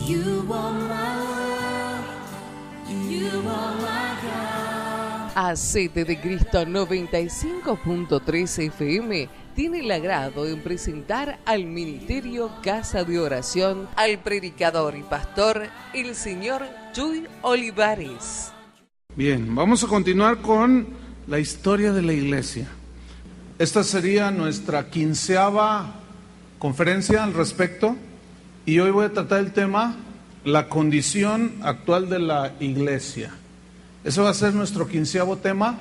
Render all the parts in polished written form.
You are my love, you are my God. Hacete de Cristo 95.3 FM tiene el agrado en presentar al Ministerio Casa de Oración al predicador y pastor, el señor Chuy Olivares. Bien, vamos a continuar con la historia de la iglesia. Esta sería nuestra 15ª conferencia al respecto y hoy voy a tratar el tema, la condición actual de la iglesia. Ese va a ser nuestro 15º tema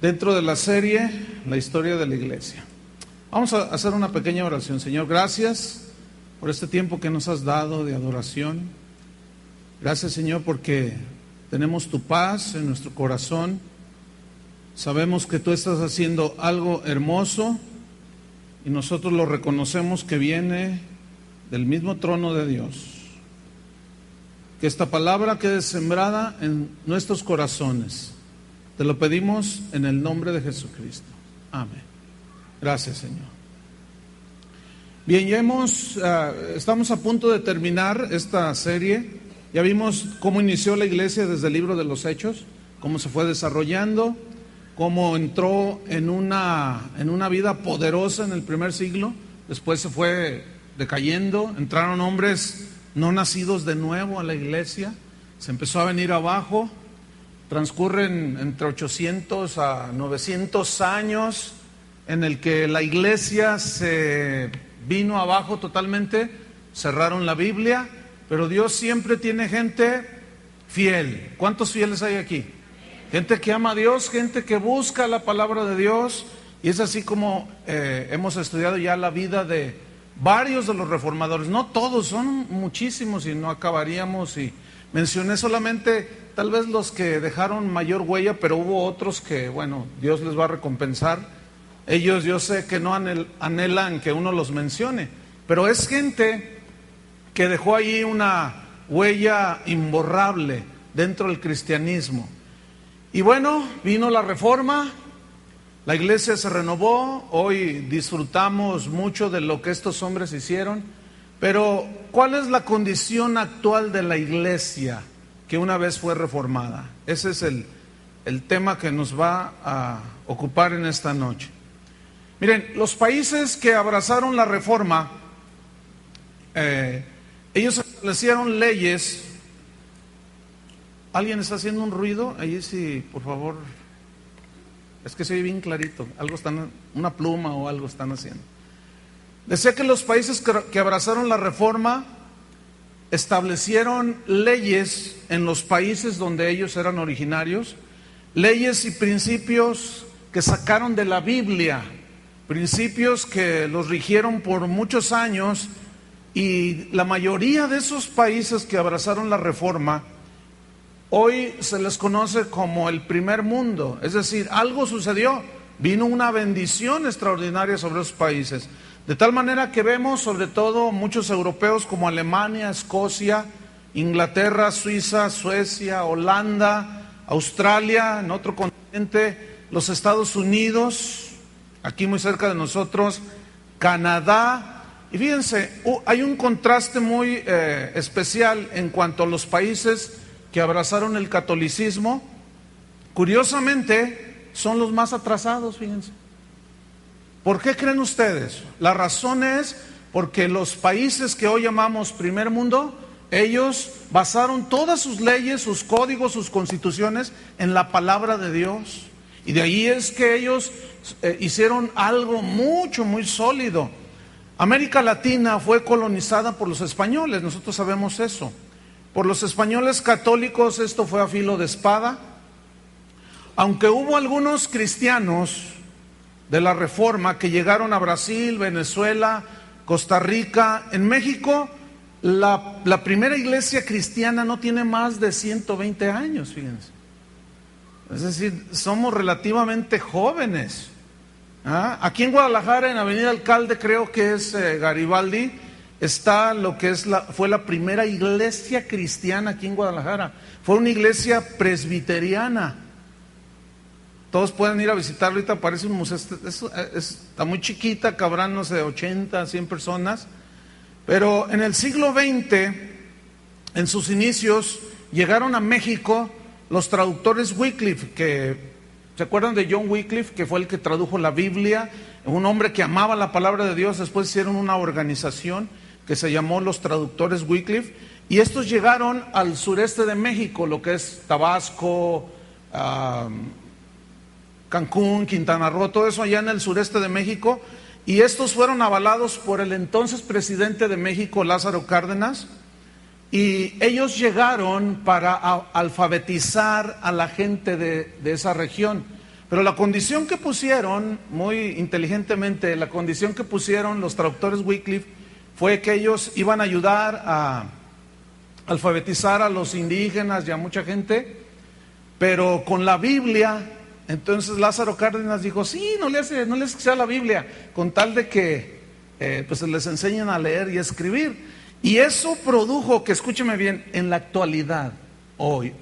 dentro de la serie, la historia de la iglesia. Vamos a hacer una pequeña oración. Señor, gracias por este tiempo que nos has dado de adoración. Gracias, Señor, porque tenemos tu paz en nuestro corazón. Sabemos que tú estás haciendo algo hermoso y nosotros lo reconocemos que viene del mismo trono de Dios. Que esta palabra quede sembrada en nuestros corazones. Te lo pedimos en el nombre de Jesucristo. Amén. Gracias, Señor. Bien, ya estamos a punto de terminar esta serie. Ya vimos cómo inició la iglesia desde el libro de los Hechos, cómo se fue desarrollando, cómo entró en una vida poderosa en el primer siglo, después se fue decayendo, entraron hombres no nacidos de nuevo a la iglesia, se empezó a venir abajo, transcurren entre 800 a 900 años en el que la iglesia se vino abajo totalmente, cerraron la Biblia, pero Dios siempre tiene gente fiel. ¿Cuántos fieles hay aquí? Gente que ama a Dios, gente que busca la palabra de Dios, y es así como hemos estudiado ya la vida de varios de los reformadores, no todos, son muchísimos y no acabaríamos, y mencioné solamente tal vez los que dejaron mayor huella, pero hubo otros que, bueno, Dios les va a recompensar. Ellos yo sé que no anhelan que uno los mencione, pero es gente que dejó allí una huella imborrable dentro del cristianismo. Y bueno, vino la Reforma, la iglesia se renovó, hoy disfrutamos mucho de lo que estos hombres hicieron, pero ¿cuál es la condición actual de la iglesia que una vez fue reformada? Ese es el tema que nos va a ocupar en esta noche. Miren, los países que abrazaron la Reforma, ellos establecieron leyes. ¿Alguien está haciendo un ruido? Ahí sí, por favor. Es que se oye bien clarito. Algo están, una pluma o algo están haciendo. Decía que los países que abrazaron la Reforma establecieron leyes en los países donde ellos eran originarios, leyes y principios que sacaron de la Biblia, principios que los rigieron por muchos años, y la mayoría de esos países que abrazaron la Reforma hoy se les conoce como el primer mundo. Es decir, algo sucedió, vino una bendición extraordinaria sobre esos países, de tal manera que vemos sobre todo muchos europeos como Alemania, Escocia, Inglaterra, Suiza, Suecia, Holanda, Australia, en otro continente, los Estados Unidos, aquí muy cerca de nosotros, Canadá. Y fíjense, hay un contraste muy especial en cuanto a los países que abrazaron el catolicismo. Curiosamente, son los más atrasados, fíjense. ¿Por qué creen ustedes? La razón es porque los países que hoy llamamos primer mundo, ellos basaron todas sus leyes, sus códigos, sus constituciones en la palabra de Dios. Y de ahí es que ellos hicieron algo muy sólido. América Latina fue colonizada por los españoles, nosotros sabemos eso. Por los españoles católicos esto fue a filo de espada. Aunque hubo algunos cristianos de la Reforma que llegaron a Brasil, Venezuela, Costa Rica, en México, la primera iglesia cristiana no tiene más de 120 años, fíjense. Es decir, somos relativamente jóvenes. Aquí en Guadalajara, en Avenida Alcalde, creo que es Garibaldi, está lo que fue la primera iglesia cristiana aquí en Guadalajara. Fue una iglesia presbiteriana. Todos pueden ir a visitarlo, ahorita parece un museo, está muy chiquita, cabrán no sé, 80, 100 personas. Pero en el siglo XX en sus inicios llegaron a México los traductores Wycliffe, que ¿se acuerdan de John Wycliffe, que fue el que tradujo la Biblia? Un hombre que amaba la palabra de Dios. Después hicieron una organización que se llamó los traductores Wycliffe, y estos llegaron al sureste de México, lo que es Tabasco, Cancún, Quintana Roo, todo eso allá en el sureste de México, y estos fueron avalados por el entonces presidente de México, Lázaro Cárdenas, y ellos llegaron para alfabetizar a la gente de esa región. Pero la condición que pusieron, muy inteligentemente, la condición que pusieron los traductores Wycliffe fue que ellos iban a ayudar a alfabetizar a los indígenas y a mucha gente, pero con la Biblia. Entonces Lázaro Cárdenas dijo, sí, no les que sea la Biblia, con tal de que pues les enseñen a leer y a escribir. Y eso produjo que, escúcheme bien, en la actualidad, hoy,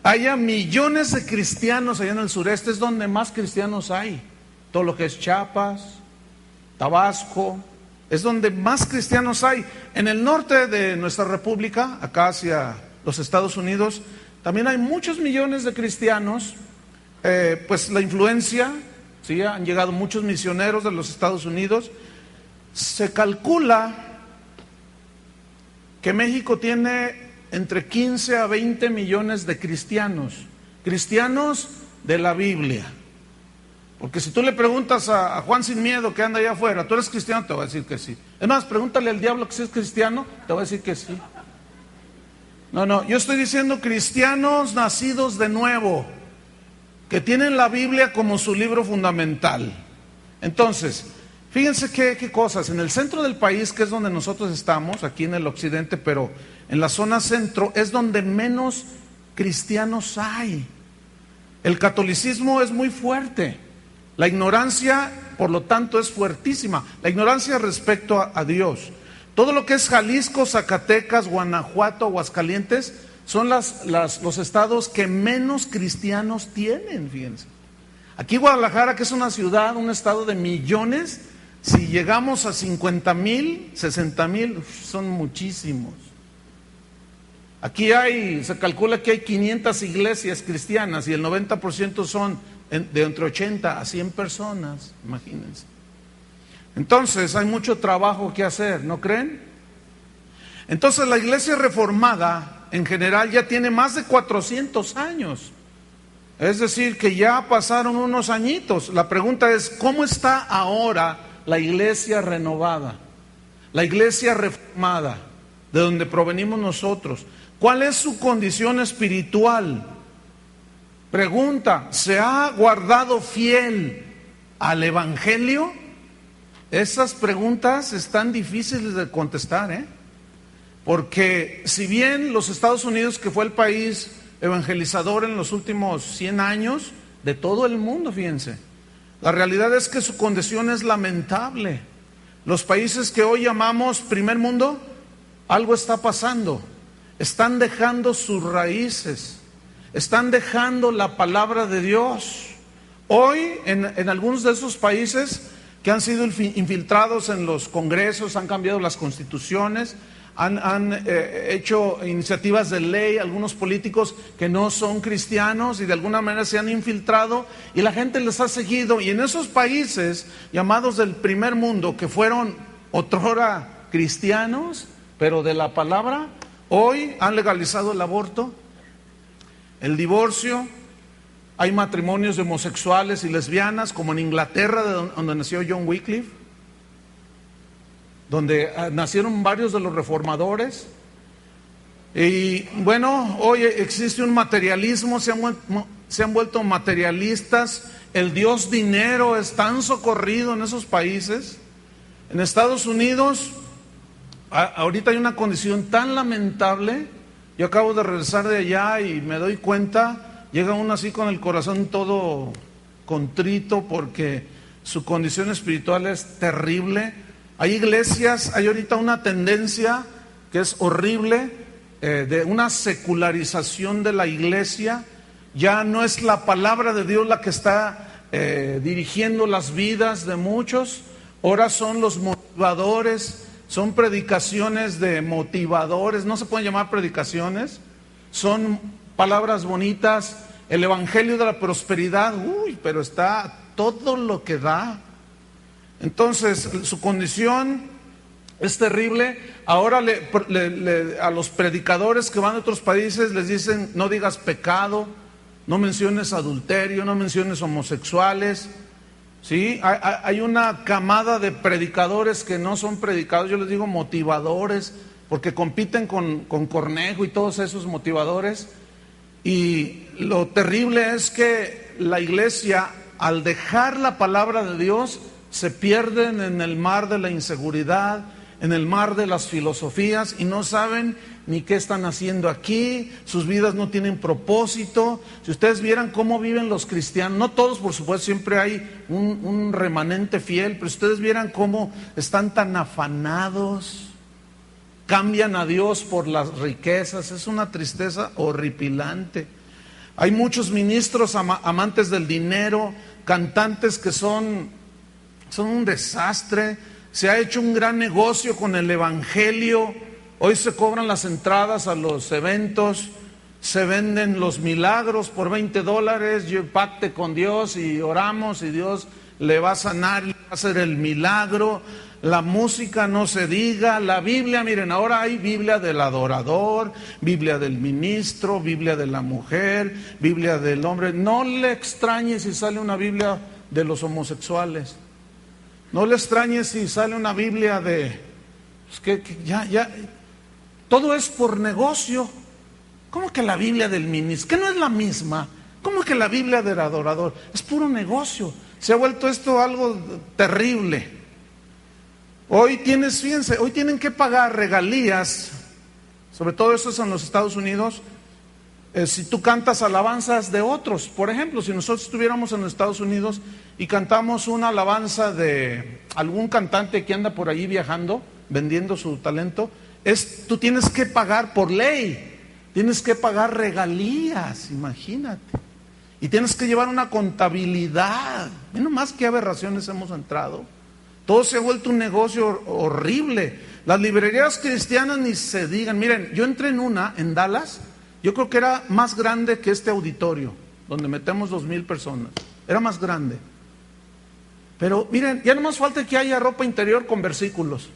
haya millones de cristianos allá en el sureste. Es donde más cristianos hay. Todo lo que es Chiapas, Tabasco, es donde más cristianos hay. En el norte de nuestra república, acá hacia los Estados Unidos, también hay muchos millones de cristianos. Pues la influencia, ¿sí? Han llegado muchos misioneros de los Estados Unidos. Se calcula que México tiene entre 15 a 20 millones de cristianos de la Biblia. Porque si tú le preguntas a Juan Sin Miedo, que anda allá afuera, ¿tú eres cristiano? Te va a decir que sí. Es más, pregúntale al diablo que si es cristiano, te va a decir que sí. No, yo estoy diciendo cristianos nacidos de nuevo, que tienen la Biblia como su libro fundamental. Entonces, fíjense qué cosas. En el centro del país, que es donde nosotros estamos, aquí en el occidente, pero en la zona centro, es donde menos cristianos hay. El catolicismo es muy fuerte. La ignorancia, por lo tanto, es fuertísima. La ignorancia respecto a Dios. Todo lo que es Jalisco, Zacatecas, Guanajuato, Aguascalientes, son los estados que menos cristianos tienen, fíjense. Aquí Guadalajara, que es una ciudad, un estado de millones, si llegamos a 50,000, 60,000, son muchísimos. Aquí se calcula que hay 500 iglesias cristianas y el 90% son de entre 80 a 100 personas, imagínense. Entonces hay mucho trabajo que hacer, ¿no creen? Entonces la iglesia reformada en general ya tiene más de 400 años. Es decir, que ya pasaron unos añitos. La pregunta es, ¿cómo está ahora la iglesia renovada? La iglesia reformada, de donde provenimos nosotros. ¿Cuál es su condición espiritual? Pregunta, ¿se ha guardado fiel al evangelio? Esas preguntas están difíciles de contestar, porque si bien los Estados Unidos, que fue el país evangelizador en los últimos 100 años, de todo el mundo, fíjense, la realidad es que su condición es lamentable. Los países que hoy llamamos primer mundo, algo está pasando. Están dejando sus raíces, están dejando la palabra de Dios. Hoy en algunos de esos países que han sido infiltrados en los congresos, han cambiado las constituciones, han hecho iniciativas de ley, algunos políticos que no son cristianos y de alguna manera se han infiltrado y la gente les ha seguido. Y en esos países llamados del primer mundo, que fueron otrora cristianos, pero de la palabra, hoy han legalizado el aborto, el divorcio. Hay matrimonios de homosexuales y lesbianas, como en Inglaterra, donde nació John Wycliffe, donde nacieron varios de los reformadores. Y bueno, hoy existe un materialismo, se han vuelto materialistas. El Dios dinero es tan socorrido en esos países. En Estados Unidos, ahorita hay una condición tan lamentable. Yo acabo de regresar de allá y me doy cuenta. Llega uno así con el corazón todo contrito porque su condición espiritual es terrible. Hay iglesias, hay ahorita una tendencia que es horrible, de una secularización de la iglesia. Ya no es la palabra de Dios la que está dirigiendo las vidas de muchos. Ahora son los motivadores, son predicaciones de motivadores, no se pueden llamar predicaciones, son palabras bonitas, el evangelio de la prosperidad, pero está todo lo que da. Entonces, su condición es terrible. Ahora a los predicadores que van a otros países les dicen: no digas pecado, no menciones adulterio, no menciones homosexuales. ¿Sí? Hay una camada de predicadores que no son predicadores, yo les digo motivadores, porque compiten con Cornejo y todos esos motivadores. Y lo terrible es que la iglesia, al dejar la palabra de Dios, se pierden en el mar de la inseguridad, en el mar de las filosofías, y no saben ni qué están haciendo aquí. Sus vidas no tienen propósito. Si ustedes vieran cómo viven los cristianos, no todos por supuesto, siempre hay un remanente fiel, pero si ustedes vieran cómo están tan afanados, cambian a Dios por las riquezas, es una tristeza horripilante. Hay muchos ministros amantes del dinero, cantantes que son un desastre. Se ha hecho un gran negocio con el evangelio. Hoy se cobran las entradas a los eventos, se venden los milagros por $20. Yo pacte con Dios y oramos y Dios le va a sanar, le va a hacer el milagro. La música no se diga, la Biblia, miren, ahora hay Biblia del adorador, Biblia del ministro, Biblia de la mujer, Biblia del hombre. No le extrañe si sale una Biblia de los homosexuales. No le extrañe si sale una Biblia de... todo es por negocio. ¿Cómo que la Biblia del ministro? ¿Que no es la misma? ¿Cómo que la Biblia del adorador? Es puro negocio. Se ha vuelto esto algo terrible. Fíjense, hoy tienen que pagar regalías, sobre todo eso es en los Estados Unidos, si tú cantas alabanzas de otros. Por ejemplo, si nosotros estuviéramos en los Estados Unidos y cantamos una alabanza de algún cantante que anda por ahí viajando, vendiendo su talento, tú tienes que pagar por ley, tienes que pagar regalías, imagínate. Y tienes que llevar una contabilidad. Menos más que aberraciones hemos entrado. Todo se ha vuelto un negocio horrible. Las librerías cristianas ni se digan. Miren, yo entré en Dallas, yo creo que era más grande que este auditorio, donde metemos 2,000 personas. Era más grande. Pero miren, ya no más falta que haya ropa interior con versículos.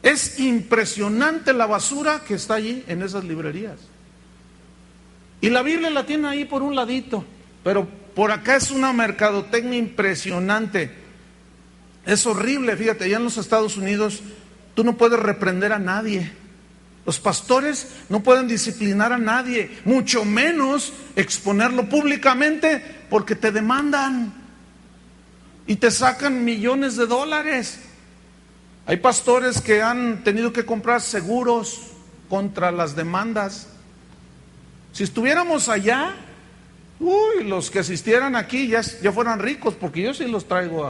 Es impresionante la basura que está allí en esas librerías. Y la Biblia la tiene ahí por un ladito, pero por acá es una mercadotecnia impresionante. Es horrible, fíjate, allá en los Estados Unidos tú no puedes reprender a nadie. Los pastores no pueden disciplinar a nadie, mucho menos exponerlo públicamente, porque te demandan y te sacan millones de dólares. Hay pastores que han tenido que comprar seguros contra las demandas. Si estuviéramos allá, los que asistieran aquí ya fueran ricos, porque yo sí los traigo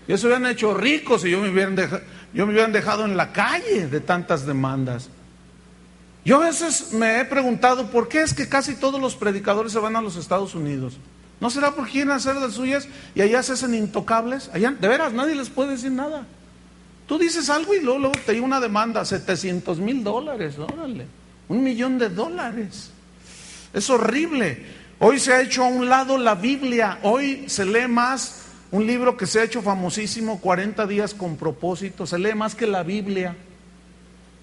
ya se hubieran hecho ricos y yo me hubieran dejado en la calle de tantas demandas. Yo a veces me he preguntado por qué es que casi todos los predicadores se van a los Estados Unidos. ¿No será porque quieren hacer las suyas y allá se hacen intocables? Allá, de veras, nadie les puede decir nada. Tú dices algo y luego te llega una demanda, $700,000, órale, $1,000,000. Es horrible. Hoy se ha hecho a un lado la Biblia. Hoy se lee más un libro que se ha hecho famosísimo, 40 días con propósito. Se lee más que la Biblia.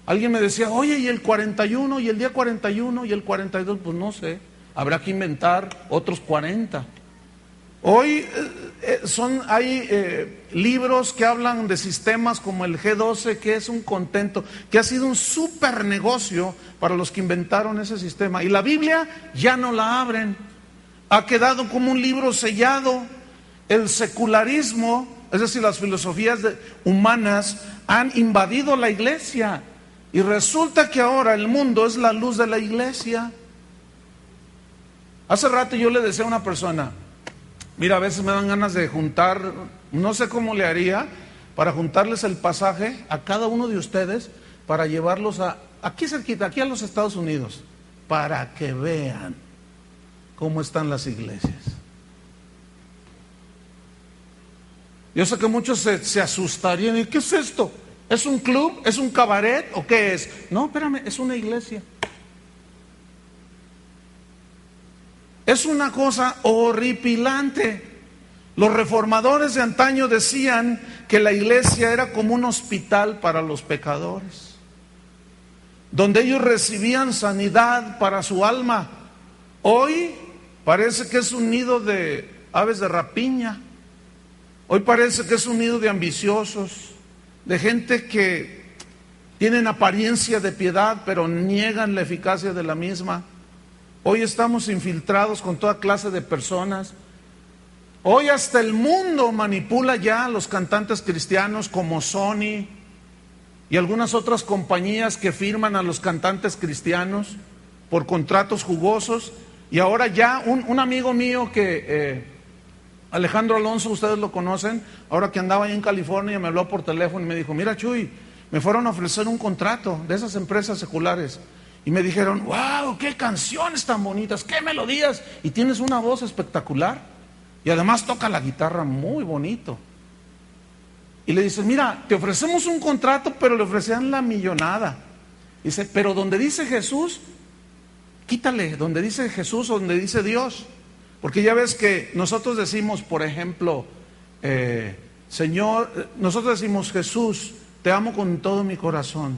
Alguien me decía, oye, ¿y el 41? ¿Y el día 41? ¿Y el 42? Pues no sé. Habrá que inventar otros 40. Hoy hay libros que hablan de sistemas como el G12, que es un contento, que ha sido un súper negocio para los que inventaron ese sistema. Y la Biblia ya no la abren. Ha quedado como un libro sellado. El secularismo, es decir, las filosofías humanas, han invadido la iglesia. Y resulta que ahora el mundo es la luz de la iglesia. Hace rato yo le decía a una persona, mira, a veces me dan ganas de juntar, no sé cómo le haría, para juntarles el pasaje a cada uno de ustedes, para llevarlos aquí cerquita, aquí a los Estados Unidos, para que vean cómo están las iglesias. Yo sé que muchos se asustarían. ¿Y qué es esto? ¿Es un club? ¿Es un cabaret? ¿O qué es? No, espérame, es una iglesia. Es una cosa horripilante. Los reformadores de antaño decían que la iglesia era como un hospital para los pecadores, donde ellos recibían sanidad para su alma. Hoy parece que es un nido de aves de rapiña. Hoy parece que es un nido de ambiciosos, de gente que tienen apariencia de piedad, pero niegan la eficacia de la misma. Hoy estamos infiltrados con toda clase de personas. Hoy hasta el mundo manipula ya a los cantantes cristianos, como Sony y algunas otras compañías que firman a los cantantes cristianos por contratos jugosos. Y ahora ya un amigo mío que, Alejandro Alonso, ustedes lo conocen, ahora que andaba ahí en California, me habló por teléfono y me dijo: mira, Chuy, me fueron a ofrecer un contrato de esas empresas seculares. Y me dijeron: wow, qué canciones tan bonitas, qué melodías, y tienes una voz espectacular. Y además toca la guitarra muy bonito. Y le dice: mira, te ofrecemos un contrato, pero le ofrecían la millonada. Dice: pero donde dice Jesús, quítale, donde dice Jesús o donde dice Dios. Porque ya ves que nosotros decimos, por ejemplo, Señor, nosotros decimos: Jesús, te amo con todo mi corazón.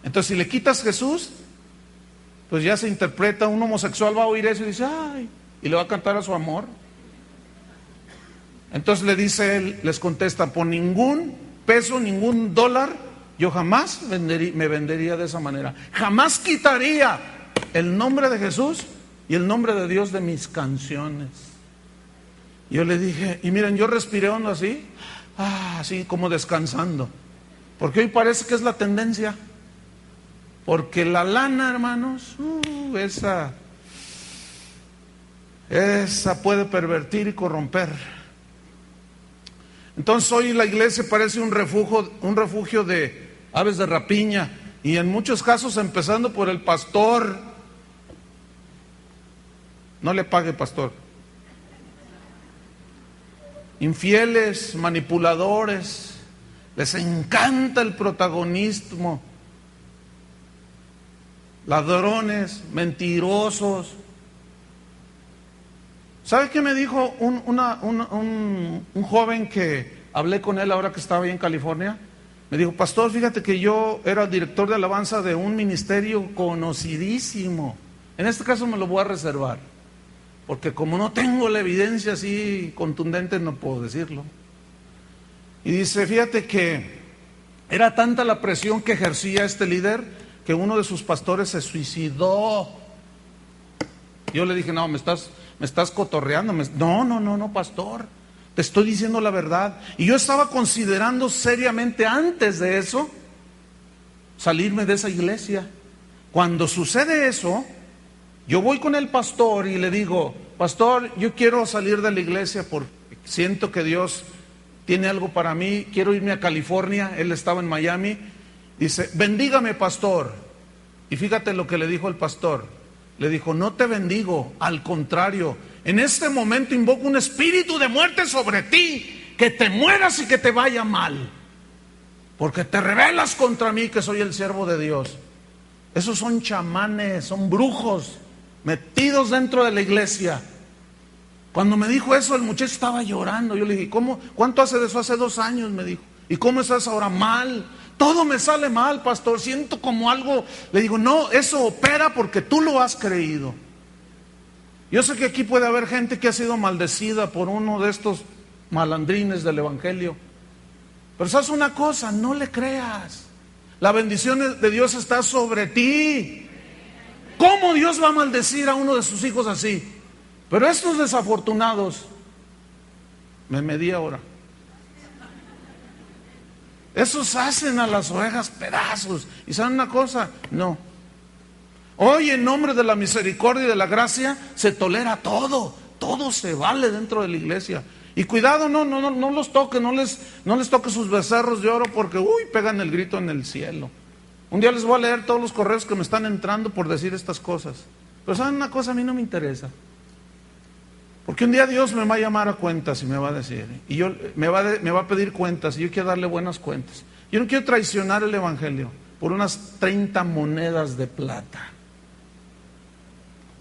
Entonces, si le quitas Jesús, pues ya se interpreta, un homosexual va a oír eso y dice: ay, y le va a cantar a su amor. Entonces le dice él, les contesta: por ningún peso, ningún dólar, yo jamás me vendería de esa manera. Jamás quitaría el nombre de Jesús y el nombre de Dios de mis canciones. Yo le dije, y miren, yo respiré hondo así, así como descansando. Porque hoy parece que es la tendencia. Porque la lana, hermanos, esa puede pervertir y corromper. Entonces hoy la iglesia parece un refugio de aves de rapiña, y en muchos casos empezando por el pastor. No le pague, pastor. Infieles, manipuladores, les encanta el protagonismo. Ladrones, mentirosos. ¿Sabe qué me dijo un joven que hablé con él ahora que estaba ahí en California? Me dijo: pastor, fíjate que yo era director de alabanza de un ministerio conocidísimo. En este caso me lo voy a reservar, porque como no tengo la evidencia así contundente, no puedo decirlo. Y dice: fíjate que era tanta la presión que ejercía este líder que uno de sus pastores se suicidó. Yo le dije: no, me estás cotorreando. No, pastor, te estoy diciendo la verdad. Y yo estaba considerando seriamente antes de eso salirme de esa iglesia. Cuando sucede eso, yo voy con el pastor y le digo: pastor, yo quiero salir de la iglesia porque siento que Dios tiene algo para mí, quiero irme a California. Él estaba en Miami. Dice: bendígame, pastor. Y fíjate lo que le dijo el pastor. Le dijo: no te bendigo, al contrario, en este momento invoco un espíritu de muerte sobre ti, que te mueras y que te vaya mal, porque te rebelas contra mí, que soy el siervo de Dios. Esos son chamanes, son brujos metidos dentro de la iglesia. Cuando me dijo eso, el muchacho estaba llorando. Yo le dije: ¿cómo? ¿Cuánto hace de eso? Hace 2 años, me dijo. ¿Y cómo estás ahora? Mal. Todo me sale mal, pastor, siento como algo. Le digo: no, eso opera porque tú lo has creído. Yo sé que aquí puede haber gente que ha sido maldecida por uno de estos malandrines del evangelio, pero sabes una cosa, no le creas. La bendición de Dios está sobre ti. ¿Cómo Dios va a maldecir a uno de sus hijos así? Pero estos desafortunados, me medí ahora, esos hacen a las ovejas pedazos. ¿Y saben una cosa? No. Hoy, en nombre de la misericordia y de la gracia, se tolera todo. Todo se vale dentro de la iglesia. Y cuidado, no los toque, no les toque sus becerros de oro, porque pegan el grito en el cielo. Un día les voy a leer todos los correos que me están entrando por decir estas cosas. Pero ¿saben una cosa? A mí no me interesa. Porque un día Dios me va a llamar a cuentas y me va a decir, y me va a pedir cuentas, y yo quiero darle buenas cuentas. Yo no quiero traicionar el Evangelio por unas 30 monedas de plata.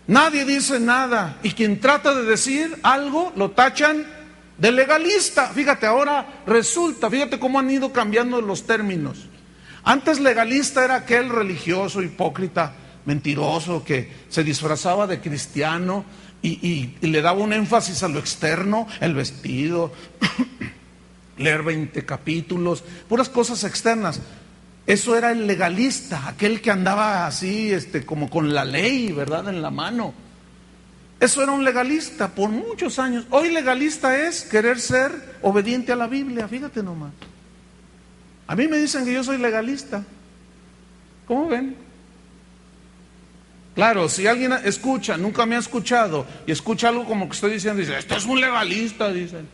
Nadie dice nada, y quien trata de decir algo lo tachan de legalista. Fíjate, ahora resulta, fíjate cómo han ido cambiando los términos. Antes legalista era aquel religioso, hipócrita, mentiroso, que se disfrazaba de cristiano y le daba un énfasis a lo externo, el vestido, leer 20 capítulos, puras cosas externas. Eso era el legalista, aquel que andaba así, como con la ley, ¿verdad?, en la mano. Eso era un legalista por muchos años. Hoy legalista es querer ser obediente a la Biblia, fíjate nomás. A mí me dicen que yo soy legalista. ¿Cómo ven? Claro, si alguien escucha, nunca me ha escuchado, y escucha algo como que estoy diciendo, dice, este es un legalista, dicen.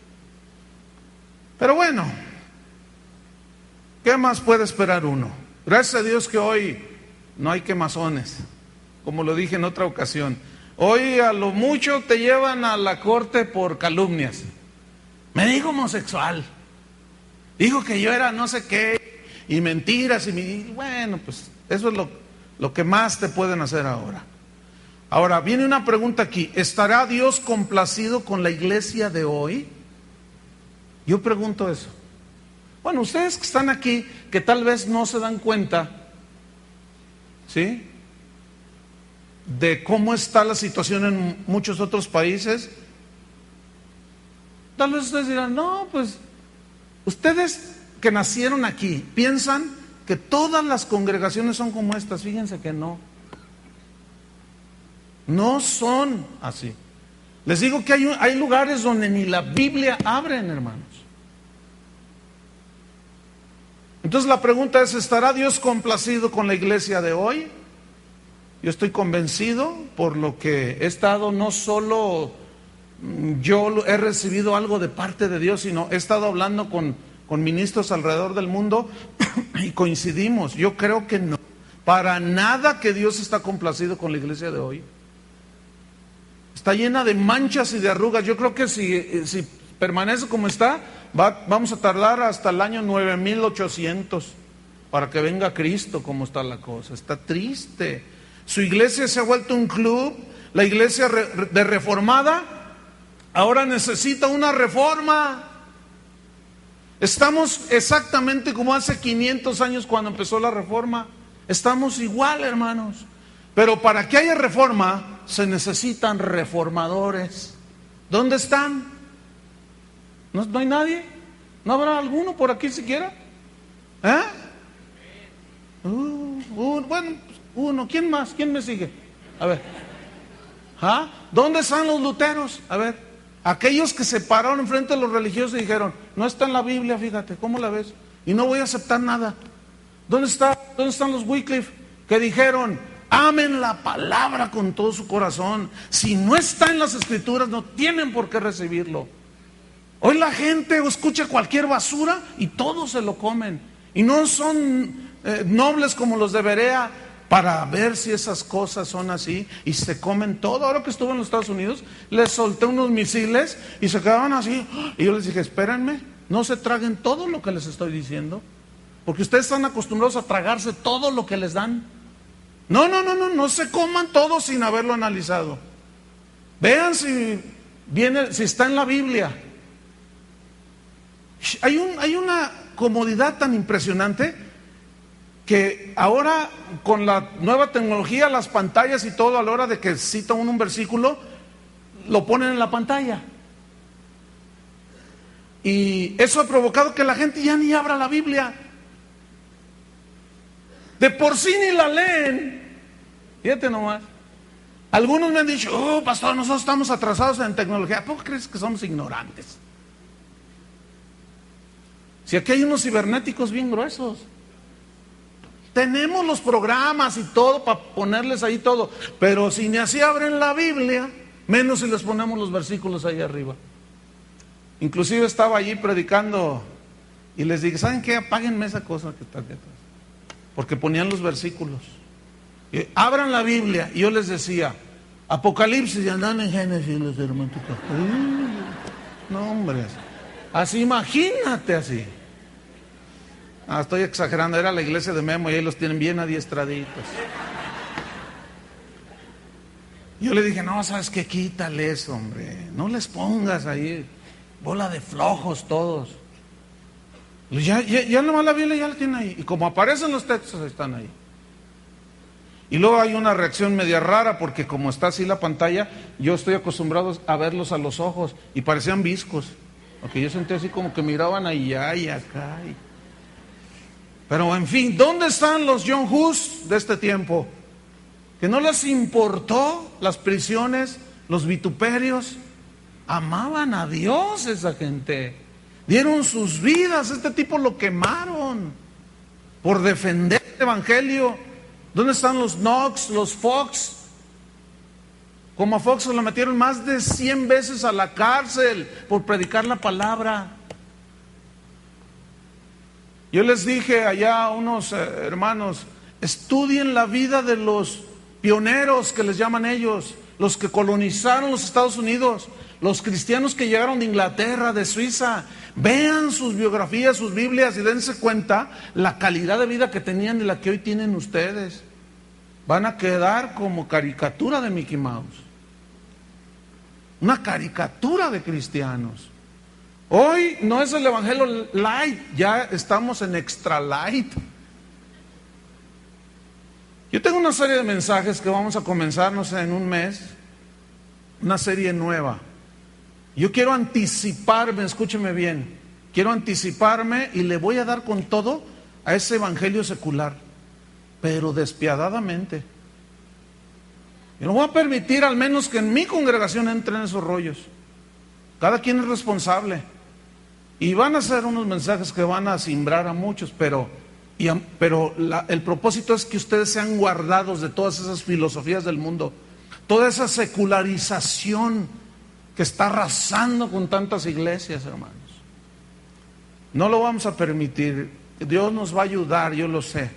Pero bueno, ¿qué más puede esperar uno? Gracias a Dios que hoy no hay quemazones, como lo dije en otra ocasión. Hoy a lo mucho te llevan a la corte por calumnias. Me dijo homosexual, dijo que yo era no sé qué, y mentiras, y bueno, pues eso es lo que más te pueden hacer ahora. Ahora, viene una pregunta aquí, ¿estará Dios complacido con la iglesia de hoy? Yo pregunto eso. Bueno, ustedes que están aquí, que tal vez no se dan cuenta, ¿sí?, de cómo está la situación en muchos otros países, tal vez ustedes dirán, no, pues, ustedes que nacieron aquí, piensan que todas las congregaciones son como estas. Fíjense que no. No son así. Les digo que hay lugares donde ni la Biblia abren, hermanos. Entonces la pregunta es, ¿estará Dios complacido con la iglesia de hoy? Yo estoy convencido por lo que he estado, no solo yo he recibido algo de parte de Dios, sino he estado hablando con ministros alrededor del mundo y coincidimos. Yo creo que no, para nada que Dios está complacido con la iglesia de hoy. Está llena de manchas y de arrugas. Yo creo que si permanece como está, vamos a tardar hasta el año 9800 para que venga Cristo. Como está la cosa, está triste. Su iglesia se ha vuelto un club. La iglesia de reformada ahora necesita una reforma. Estamos exactamente como hace 500 años cuando empezó la reforma. Estamos igual, hermanos. Pero para que haya reforma se necesitan reformadores. ¿Dónde están? ¿No hay nadie? ¿No habrá alguno por aquí siquiera? Bueno, uno. ¿Quién más? ¿Quién me sigue? A ver. ¿Dónde están los luteros? A ver. Aquellos que se pararon enfrente de los religiosos y dijeron, no está en la Biblia, fíjate, ¿cómo la ves? Y no voy a aceptar nada. ¿Dónde están los Wycliffe que dijeron, amen la palabra con todo su corazón? Si no está en las escrituras, no tienen por qué recibirlo. Hoy la gente escucha cualquier basura y todos se lo comen. Y no son nobles como los de Berea para ver si esas cosas son así, y se comen todo. Ahora que estuve en los Estados Unidos, les solté unos misiles y se quedaban así, y yo les dije, espérenme, no se traguen todo lo que les estoy diciendo, porque ustedes están acostumbrados a tragarse todo lo que les dan. No se coman todo sin haberlo analizado. Vean si está en la Biblia. Hay una comodidad tan impresionante que ahora con la nueva tecnología, las pantallas y todo, a la hora de que cita un versículo, lo ponen en la pantalla. Y eso ha provocado que la gente ya ni abra la Biblia. De por sí ni la leen. Fíjate nomás. Algunos me han dicho, pastor, nosotros estamos atrasados en tecnología. ¿Por qué crees que somos ignorantes? Si aquí hay unos cibernéticos bien gruesos. Tenemos los programas y todo para ponerles ahí todo, pero si ni así abren la Biblia, menos si les ponemos los versículos ahí arriba. Inclusive estaba allí predicando y les dije, ¿saben qué? Apáguenme esa cosa que está detrás, porque ponían los versículos. Abran la Biblia. Y yo les decía, Apocalipsis y andan en Génesis los hermanos. No, hombre. Así, imagínate así. Estoy exagerando, era la iglesia de Memo y ahí los tienen bien adiestraditos. Yo le dije, no, ¿sabes qué? Quítale eso, hombre. No les pongas ahí bola de flojos todos. Ya nomás la Biblia ya la tiene ahí. Y como aparecen los textos, están ahí. Y luego hay una reacción media rara porque como está así la pantalla, yo estoy acostumbrado a verlos a los ojos y parecían viscos. Porque yo sentí así como que miraban allá y acá. Pero en fin, ¿dónde están los John Hus de este tiempo? Que no les importó las prisiones, los vituperios. Amaban a Dios esa gente. Dieron sus vidas, este tipo lo quemaron por defender el evangelio. ¿Dónde están los Knox, los Fox? Como a Fox se lo metieron más de 100 veces a la cárcel por predicar la palabra. Yo les dije allá a unos hermanos, estudien la vida de los pioneros que les llaman ellos, los que colonizaron los Estados Unidos, los cristianos que llegaron de Inglaterra, de Suiza. Vean sus biografías, sus Biblias y dense cuenta la calidad de vida que tenían y la que hoy tienen ustedes. Van a quedar como caricatura de Mickey Mouse. Una caricatura de cristianos. Hoy no es el evangelio light, ya estamos en extra light. Yo tengo una serie de mensajes que vamos a comenzar, no sé, en un mes. Una serie nueva. Yo quiero anticiparme, escúcheme bien, quiero anticiparme y le voy a dar con todo a ese evangelio secular, pero despiadadamente. Yo no voy a permitir al menos que en mi congregación entren esos rollos. Cada quien es responsable. Y van a ser unos mensajes que van a simbrar a muchos, pero el propósito es que ustedes sean guardados de todas esas filosofías del mundo, toda esa secularización que está arrasando con tantas iglesias, hermanos. No lo vamos a permitir. Dios nos va a ayudar, yo lo sé.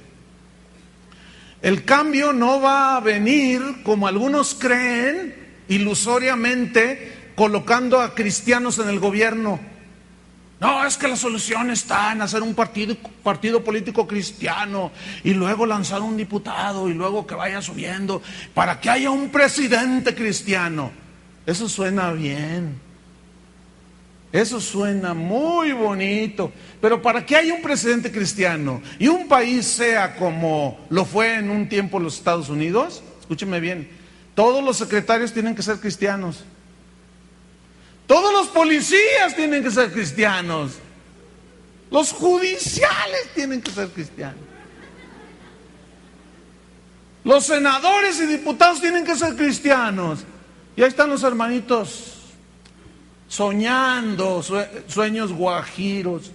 El cambio no va a venir como algunos creen, ilusoriamente, colocando a cristianos en el gobierno. No, es que la solución está en hacer un partido político cristiano y luego lanzar un diputado y luego que vaya subiendo para que haya un presidente cristiano. Eso suena bien. Eso suena muy bonito. Pero para que haya un presidente cristiano y un país sea como lo fue en un tiempo los Estados Unidos, escúcheme bien, todos los secretarios tienen que ser cristianos. Todos los policías tienen que ser cristianos. Los judiciales tienen que ser cristianos. Los senadores y diputados tienen que ser cristianos. Y ahí están los hermanitos soñando sueños guajiros.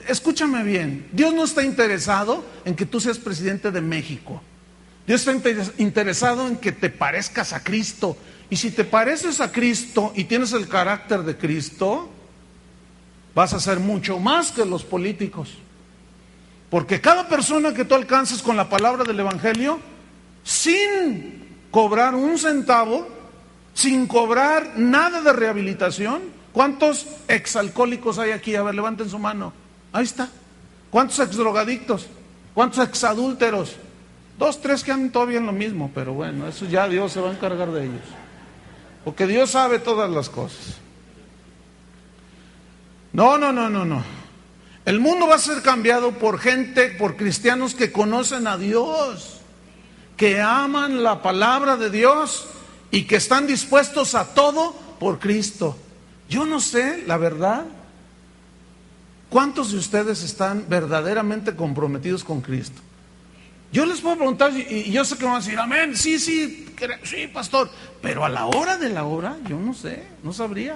Escúchame bien, Dios no está interesado en que tú seas presidente de México. Dios está interesado en que te parezcas a Cristo. Y si te pareces a Cristo y tienes el carácter de Cristo, vas a ser mucho más que los políticos. Porque cada persona que tú alcances con la palabra del evangelio, sin cobrar un centavo, sin cobrar nada de rehabilitación. ¿Cuántos exalcohólicos hay aquí? A ver, levanten su mano. Ahí está. ¿Cuántos exdrogadictos? ¿Cuántos exadúlteros? 2, 3 que andan todavía en lo mismo, pero bueno, eso ya Dios se va a encargar de ellos. Porque Dios sabe todas las cosas. No. El mundo va a ser cambiado por gente, por cristianos que conocen a Dios, que aman la palabra de Dios y que están dispuestos a todo por Cristo. Yo no sé, la verdad, ¿cuántos de ustedes están verdaderamente comprometidos con Cristo? Yo les puedo preguntar, y yo sé que van a decir, amén, sí, pastor, pero a la hora de la hora, yo no sé, no sabría.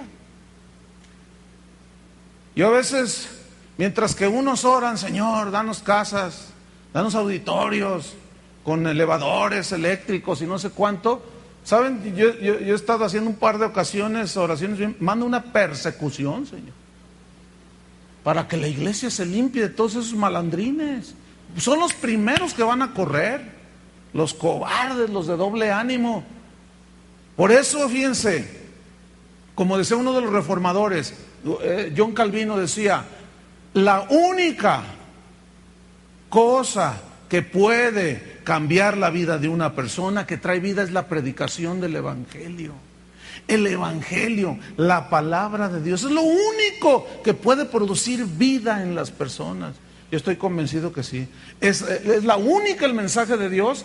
Yo a veces, mientras que unos oran, Señor, danos casas, danos auditorios, con elevadores eléctricos y no sé cuánto, ¿saben? Yo he estado haciendo un par de ocasiones, oraciones, mando una persecución, Señor, para que la iglesia se limpie de todos esos malandrines. Son los primeros que van a correr, los cobardes, los de doble ánimo. Por eso, fíjense, como decía uno de los reformadores, John Calvino decía, la única cosa que puede cambiar la vida de una persona, que trae vida, es la predicación del Evangelio. El Evangelio, la palabra de Dios, es lo único que puede producir vida en las personas. Yo estoy convencido que sí. Es la única, el mensaje de Dios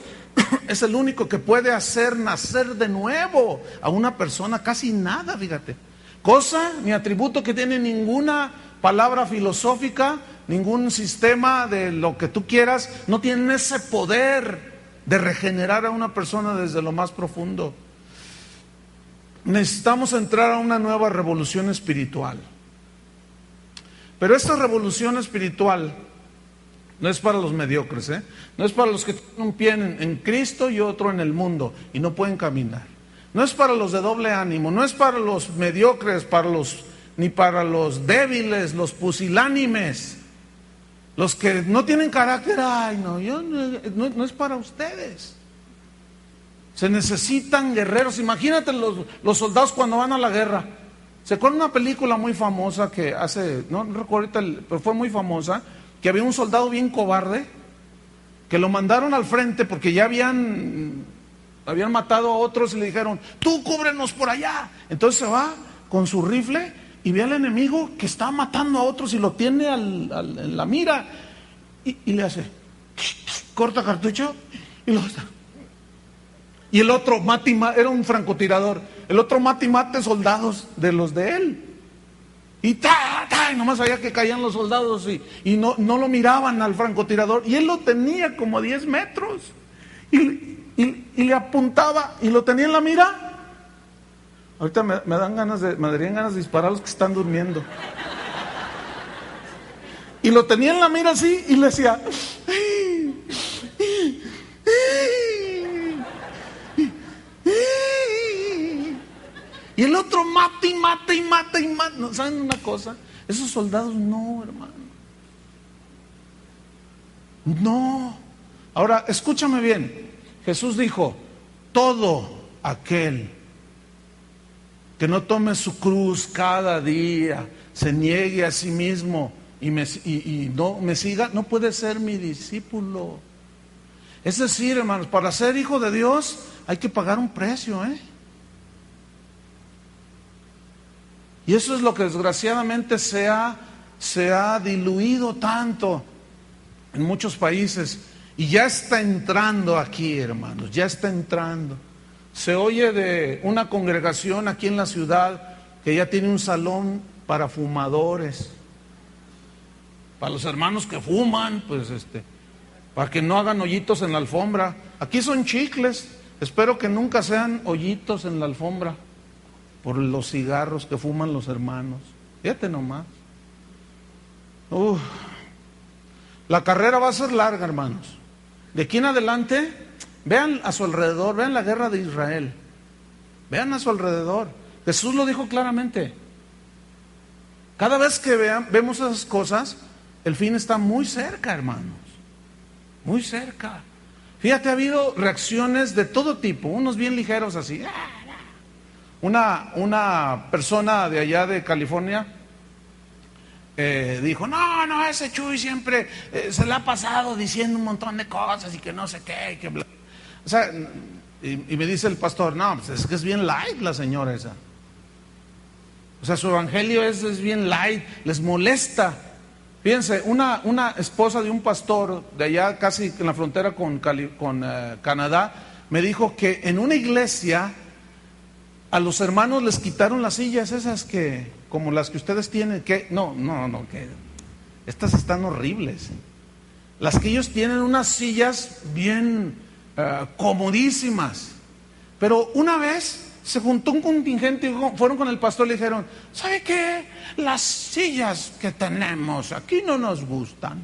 es el único que puede hacer nacer de nuevo a una persona. Casi nada, fíjate. Cosa ni atributo que tiene ninguna palabra filosófica, ningún sistema de lo que tú quieras, no tienen ese poder de regenerar a una persona desde lo más profundo. Necesitamos entrar a una nueva revolución espiritual. Pero esta revolución espiritual no es para los mediocres, no es para los que tienen un pie en Cristo y otro en el mundo y no pueden caminar. No es para los de doble ánimo, no es para los mediocres, ni para los débiles, los pusilánimes, los que no tienen carácter. Ay, no es para ustedes. Se necesitan guerreros. Imagínate los soldados cuando van a la guerra. Se acuerda una película muy famosa que hace, no recuerdo ahorita, pero fue muy famosa, que había un soldado bien cobarde, que lo mandaron al frente porque ya habían matado a otros y le dijeron, tú cúbrenos por allá. Entonces se va con su rifle y ve al enemigo que está matando a otros y lo tiene en la mira y le hace, corta cartucho y lo está. Y el otro era un francotirador, el otro mate soldados de los de él. Y nomás sabía que caían los soldados y no lo miraban al francotirador. Y él lo tenía como a 10 metros. Y le apuntaba y lo tenía en la mira. Ahorita me darían ganas de disparar a los que están durmiendo. Y lo tenía en la mira así y le decía, y el otro mata. ¿No saben una cosa? Esos soldados no, hermano. No. Ahora, escúchame bien. Jesús dijo, todo aquel que no tome su cruz cada día, se niegue a sí mismo y no me siga, no puede ser mi discípulo. Es decir, hermanos, para ser hijo de Dios hay que pagar un precio, Y eso es lo que desgraciadamente se ha diluido tanto en muchos países. Y ya está entrando aquí, hermanos, ya está entrando. Se oye de una congregación aquí en la ciudad que ya tiene un salón para fumadores. Para los hermanos que fuman, pues para que no hagan hoyitos en la alfombra. Aquí son chicles, espero que nunca sean hoyitos en la alfombra por los cigarros que fuman los hermanos. Fíjate nomás. La carrera va a ser larga, hermanos. De aquí en adelante, vean a su alrededor, vean la guerra de Israel. Vean a su alrededor. Jesús lo dijo claramente. Cada vez que vemos esas cosas, el fin está muy cerca, hermanos. Muy cerca. Fíjate, ha habido reacciones de todo tipo, unos bien ligeros así. Una persona de allá de California dijo, no, ese Chuy siempre se le ha pasado diciendo un montón de cosas y que no sé qué, y que bla. O sea, y me dice el pastor, no, pues es que es bien light la señora esa. O sea, su evangelio es bien light, les molesta. Fíjense, una esposa de un pastor de allá casi en la frontera con Canadá me dijo que en una iglesia a los hermanos les quitaron las sillas esas que, como las que ustedes tienen, que que estas están horribles. Las que ellos tienen, unas sillas bien comodísimas. Pero una vez se juntó un contingente y fueron con el pastor y le dijeron, ¿sabe qué? Las sillas que tenemos aquí no nos gustan.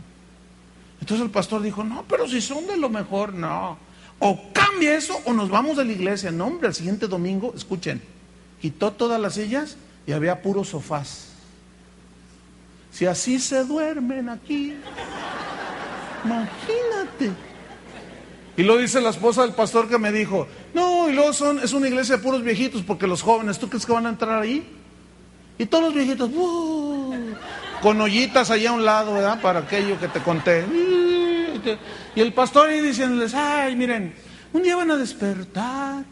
Entonces el pastor dijo, no, pero si son de lo mejor, no. O cambia eso o nos vamos de la iglesia. No, hombre, el siguiente domingo, escuchen, quitó todas las sillas y había puros sofás. Si así se duermen aquí, imagínate. Y lo dice la esposa del pastor que me dijo, no, No, y luego es una iglesia de puros viejitos, porque los jóvenes, ¿tú crees que van a entrar ahí? Y todos los viejitos, con ollitas allá a un lado, ¿verdad? Para aquello que te conté. Y el pastor ahí diciéndoles, ay, miren, un día van a despertar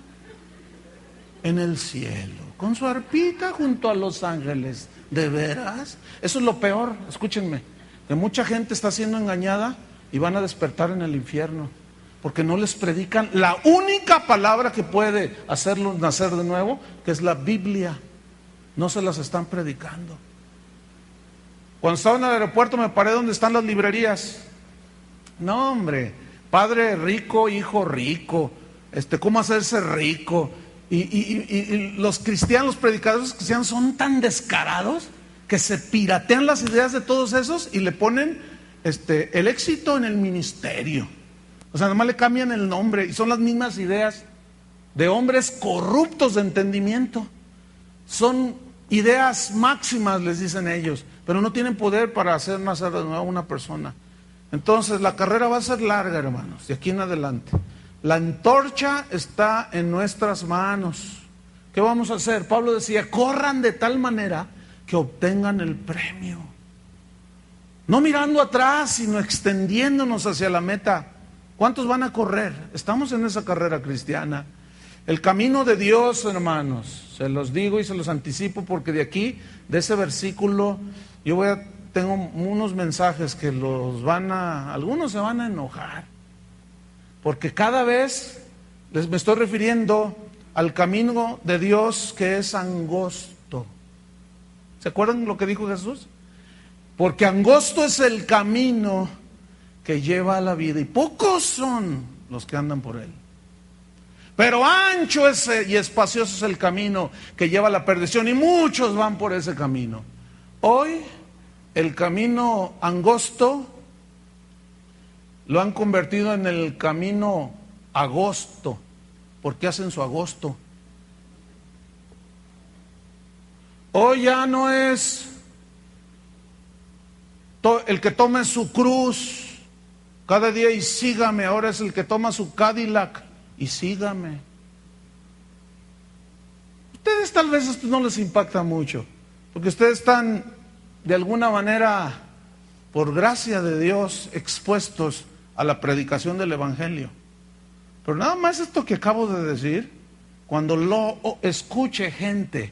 en el cielo, con su arpita junto a los ángeles. ¿De veras? Eso es lo peor, escúchenme, que mucha gente está siendo engañada y van a despertar en el infierno, porque no les predican la única palabra que puede hacerlos nacer de nuevo, que es la Biblia. No se las están predicando. Cuando estaba en el aeropuerto me paré donde están las librerías. No, hombre, padre rico, hijo rico, cómo hacerse rico. Y los cristianos, los predicadores cristianos son tan descarados que se piratean las ideas de todos esos y le ponen el éxito en el ministerio. O sea, nomás le cambian el nombre y son las mismas ideas de hombres corruptos de entendimiento. Son ideas máximas, les dicen ellos, pero no tienen poder para hacer nacer de nuevo a una persona. Entonces la carrera va a ser larga, hermanos, de aquí en adelante. La antorcha está en nuestras manos. ¿Qué vamos a hacer? Pablo decía, corran de tal manera que obtengan el premio. No mirando atrás, sino extendiéndonos hacia la meta. ¿Cuántos van a correr? Estamos en esa carrera cristiana. El camino de Dios, hermanos, se los digo y se los anticipo, porque de aquí, de ese versículo, tengo unos mensajes que algunos se van a enojar. Porque cada vez me estoy refiriendo al camino de Dios que es angosto. ¿Se acuerdan lo que dijo Jesús? Porque angosto es el camino que lleva a la vida y pocos son los que andan por él. Pero ancho y espacioso es el camino que lleva a la perdición y muchos van por ese camino. Hoy el camino angosto lo han convertido en el camino agosto. ¿Por qué hacen su agosto? Hoy ya no es el que tome su cruz cada día y sígame, ahora es el que toma su Cadillac y sígame. Ustedes tal vez esto no les impacta mucho, porque ustedes están de alguna manera, por gracia de Dios, expuestos a la predicación del Evangelio. Pero nada más esto que acabo de decir, cuando lo escuche gente,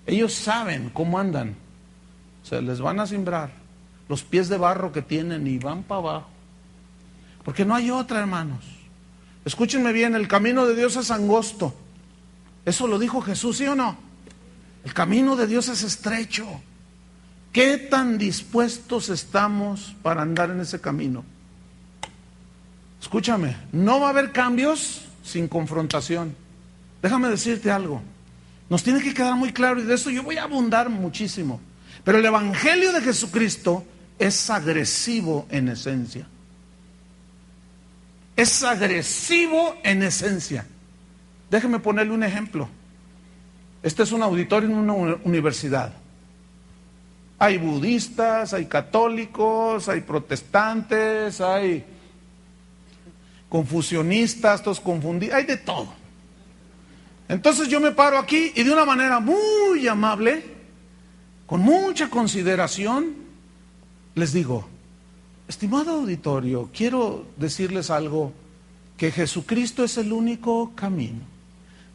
ellos saben cómo andan. Se les van a cimbrar los pies de barro que tienen y van para abajo. Porque no hay otra, hermanos. Escúchenme bien, el camino de Dios es angosto. Eso lo dijo Jesús, ¿sí o no? El camino de Dios es estrecho. ¿Qué tan dispuestos estamos para andar en ese camino? Escúchame, no va a haber cambios sin confrontación. Déjame decirte algo. Nos tiene que quedar muy claro, y de eso yo voy a abundar muchísimo. Pero el Evangelio de Jesucristo es agresivo en esencia. Es agresivo en esencia. Déjeme ponerle un ejemplo. Este es un auditorio en una universidad. Hay budistas, hay católicos, hay protestantes, hay confucionistas, todos confundidos, hay de todo. Entonces yo me paro aquí y de una manera muy amable, con mucha consideración, les digo, estimado auditorio, quiero decirles algo, que Jesucristo es el único camino.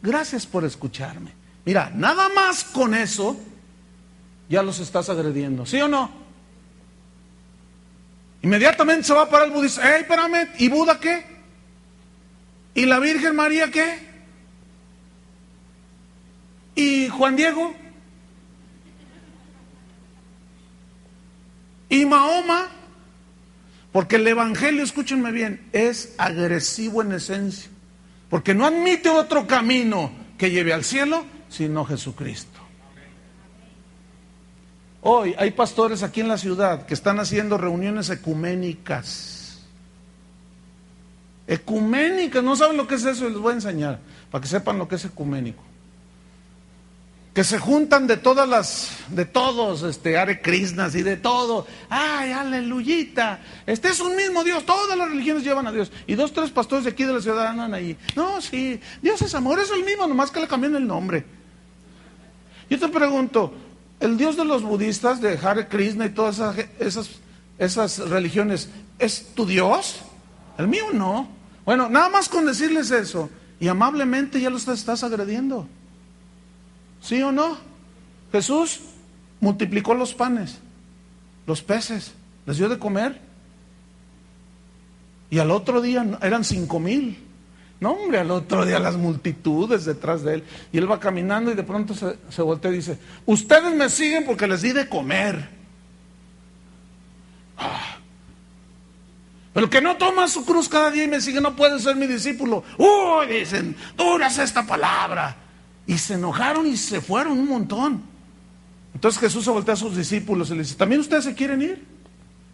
Gracias por escucharme. Mira, nada más con eso ya los estás agrediendo, ¿sí o no? Inmediatamente se va a parar el budista. ¡Ey, espérame! ¿Y Buda qué? ¿Y la Virgen María qué? ¿Y Juan Diego? ¿Y Mahoma? Porque el Evangelio, escúchenme bien, es agresivo en esencia. Porque no admite otro camino que lleve al cielo, sino Jesucristo. Hoy hay pastores aquí en la ciudad que están haciendo reuniones ecuménicas. Ecuménicas, no saben lo que es eso y les voy a enseñar, para que sepan lo que es ecuménico. que se juntan de todos, Hare Krishnas y de todo. Ay, aleluyita, este es un mismo Dios, todas las religiones llevan a Dios. Y 2, 3 pastores de aquí de la ciudad andan ahí. No, sí, Dios es amor, es el mismo, nomás que le cambian el nombre. Yo te pregunto, ¿el Dios de los budistas, de Hare Krishna y todas esas religiones, es tu Dios? El mío no. Bueno, nada más con decirles eso, y amablemente ya los estás agrediendo. ¿Sí o no? Jesús multiplicó los panes, los peces, les dio de comer. Y al otro día eran 5,000. No, hombre, al otro día las multitudes detrás de él. Y él va caminando y de pronto se voltea y dice: ustedes me siguen porque les di de comer. Pero el que no toma su cruz cada día y me sigue no puede ser mi discípulo. Uy, dicen, duras esta palabra. Y se enojaron y se fueron un montón. Entonces Jesús se voltea a sus discípulos y le dice: ¿también ustedes se quieren ir?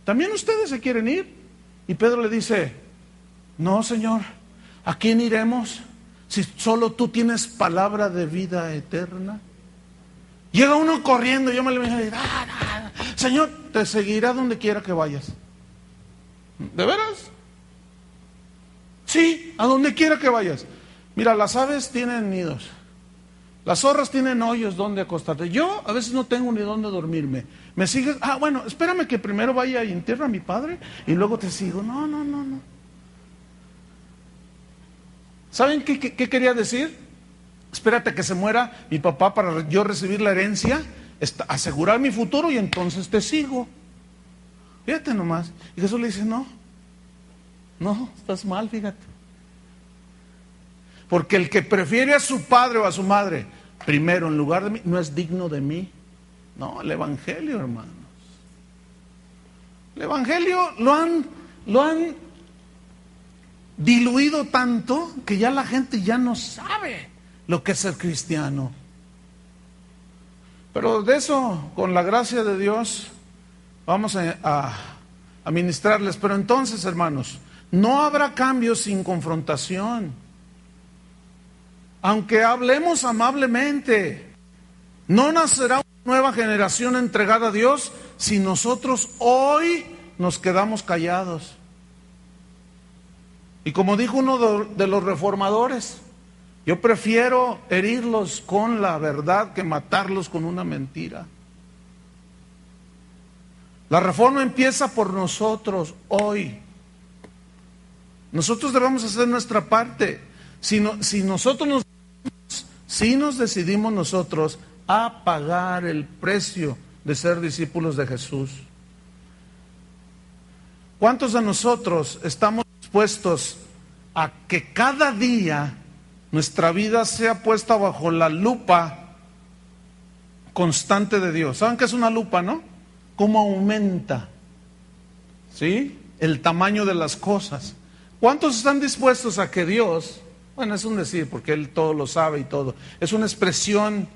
¿También ustedes se quieren ir? Y Pedro le dice: no, Señor, ¿a quién iremos si solo tú tienes palabra de vida eterna? Llega uno corriendo, yo me le dije: Señor, te seguirá donde quiera que vayas. ¿De veras? Sí, a donde quiera que vayas. Mira, las aves tienen nidos, las zorras tienen hoyos donde acostarte. Yo a veces no tengo ni dónde dormirme. ¿Me sigues? Bueno, espérame que primero vaya y entierre a mi padre y luego te sigo. No. ¿Saben qué quería decir? Espérate que se muera mi papá para yo recibir la herencia, asegurar mi futuro y entonces te sigo. Fíjate nomás. Y Jesús le dice: no, estás mal, fíjate. Porque el que prefiere a su padre o a su madre primero en lugar de mí, no es digno de mí. No, el Evangelio, hermanos. El Evangelio lo han diluido tanto que ya la gente ya no sabe lo que es ser cristiano. Pero de eso, con la gracia de Dios, vamos a ministrarles. Pero entonces, hermanos, no habrá cambio sin confrontación. Aunque hablemos amablemente, no nacerá una nueva generación entregada a Dios si nosotros hoy nos quedamos callados. Y como dijo uno de los reformadores, yo prefiero herirlos con la verdad que matarlos con una mentira. La reforma empieza por nosotros hoy. Nosotros debemos hacer nuestra parte. Si nos decidimos nosotros a pagar el precio de ser discípulos de Jesús. ¿Cuántos de nosotros estamos dispuestos a que cada día nuestra vida sea puesta bajo la lupa constante de Dios? ¿Saben qué es una lupa, no? ¿Cómo aumenta? ¿Sí? El tamaño de las cosas. ¿Cuántos están dispuestos a que Dios, bueno, es un decir porque Él todo lo sabe y todo, es una expresión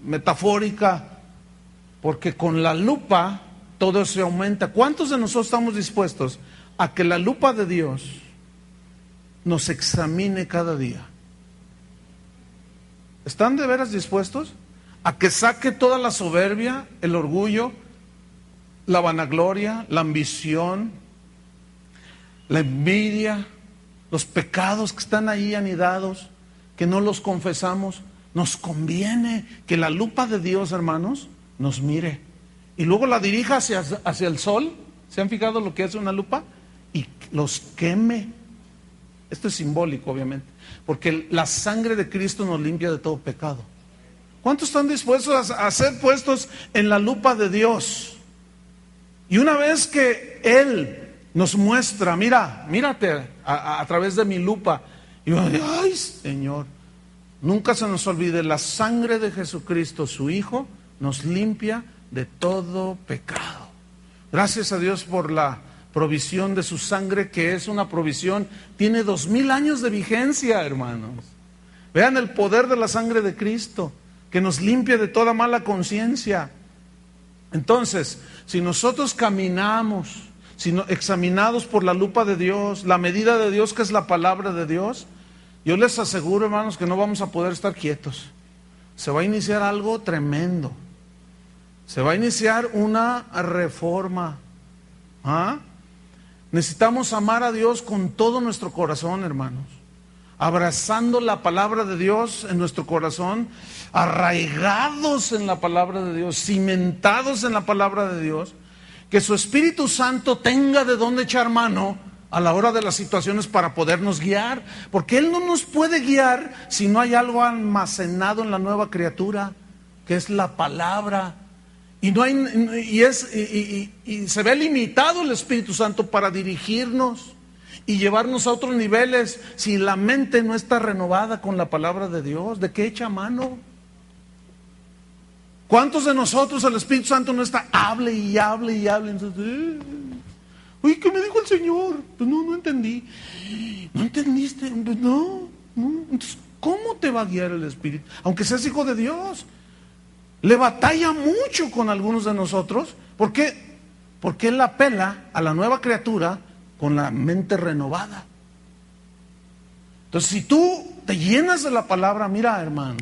metafórica, porque con la lupa todo se aumenta? ¿Cuántos de nosotros estamos dispuestos a que la lupa de Dios nos examine cada día? ¿Están de veras dispuestos a que saque toda la soberbia, el orgullo, la vanagloria, la ambición, la envidia, los pecados que están ahí anidados, que no los confesamos? Nos conviene que la lupa de Dios, hermanos, nos mire y luego la dirija hacia el sol. ¿Se han fijado lo que es una lupa? Y los queme. Esto es simbólico, obviamente, porque la sangre de Cristo nos limpia de todo pecado. ¿Cuántos están dispuestos a ser puestos en la lupa de Dios? Y una vez que Él nos muestra, mírate a través de mi lupa, y yo, ay, Señor, nunca se nos olvide, la sangre de Jesucristo, su Hijo, nos limpia de todo pecado. Gracias a Dios por la provisión de su sangre, que es una provisión, tiene 2000 años de vigencia, hermanos. Vean el poder de la sangre de Cristo, que nos limpia de toda mala conciencia. Entonces, si nosotros caminamos, examinados por la lupa de Dios, la medida de Dios, que es la palabra de Dios, yo les aseguro, hermanos, que no vamos a poder estar quietos. se va a iniciar algo tremendo. Se va a iniciar una reforma. Necesitamos amar a Dios con todo nuestro corazón, hermanos. Abrazando la palabra de Dios en nuestro corazón, arraigados en la palabra de Dios, cimentados en la palabra de Dios, que su Espíritu Santo tenga de dónde echar mano a la hora de las situaciones para podernos guiar, porque Él no nos puede guiar si no hay algo almacenado en la nueva criatura, que es la palabra. Y se ve limitado el Espíritu Santo para dirigirnos y llevarnos a otros niveles si la mente no está renovada con la palabra de Dios. ¿De qué echa mano? ¿Cuántos de nosotros el Espíritu Santo no está hable y hable y hable? Entonces, uy, ¿qué me dijo el Señor? Pues no entendí. ¿No entendiste? Pues no. Entonces, ¿cómo te va a guiar el Espíritu? Aunque seas hijo de Dios. Le batalla mucho con algunos de nosotros. ¿Por qué? Porque Él apela a la nueva criatura con la mente renovada. Entonces, si tú te llenas de la palabra, mira, hermano,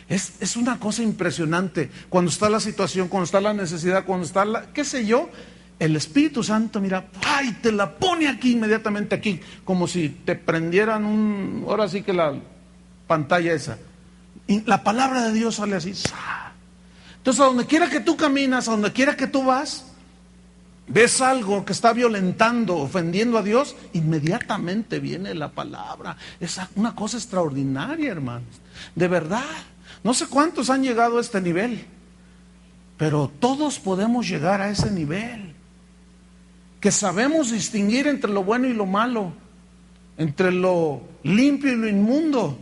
es una cosa impresionante. Cuando está la situación, cuando está la necesidad, cuando está qué sé yo, el Espíritu Santo, mira, ¡ay!, te la pone aquí, inmediatamente aquí, como si te prendieran ahora sí que la pantalla esa. Y la palabra de Dios sale así, ¡sa! Entonces, a donde quiera que tú caminas, a donde quiera que tú vas, ves algo que está violentando, ofendiendo a Dios, inmediatamente viene la palabra. Es una cosa extraordinaria, hermanos. De verdad, no sé cuántos han llegado a este nivel, pero todos podemos llegar a ese nivel. Que sabemos distinguir entre lo bueno y lo malo, entre lo limpio y lo inmundo.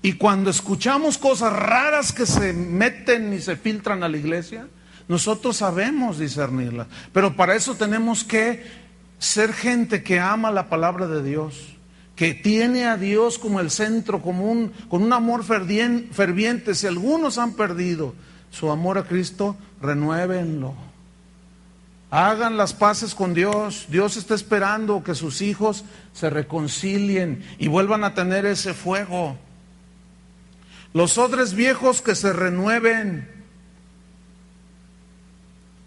Y cuando escuchamos cosas raras que se meten y se filtran a la iglesia, nosotros sabemos discernirlas. Pero para eso tenemos que ser gente que ama la palabra de Dios, que tiene a Dios como el centro, con un amor ferviente. Si algunos han perdido su amor a Cristo, renuévenlo. Hagan las paces con Dios. Dios está esperando que sus hijos se reconcilien y vuelvan a tener ese fuego. Los odres viejos que se renueven,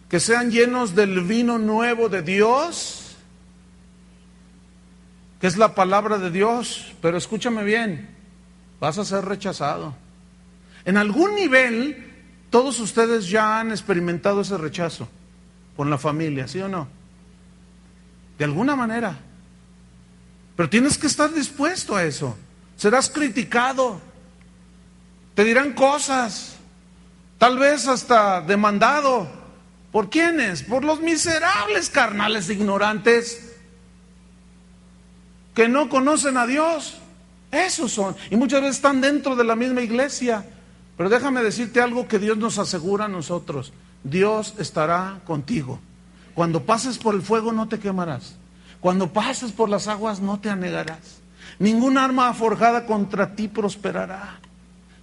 que sean llenos del vino nuevo de Dios, que es la palabra de Dios. Pero escúchame bien, vas a ser rechazado. En algún nivel, todos ustedes ya han experimentado ese rechazo con la familia, ¿sí o no? De alguna manera. Pero tienes que estar dispuesto a eso. Serás criticado. Te dirán cosas, tal vez hasta demandado. ¿Por quiénes? Por los miserables carnales ignorantes que no conocen a Dios. Esos son. Y muchas veces están dentro de la misma iglesia. Pero déjame decirte algo que Dios nos asegura a nosotros. Dios estará contigo. Cuando pases por el fuego no te quemarás. Cuando pases por las aguas no te anegarás. Ningún arma forjada contra ti prosperará.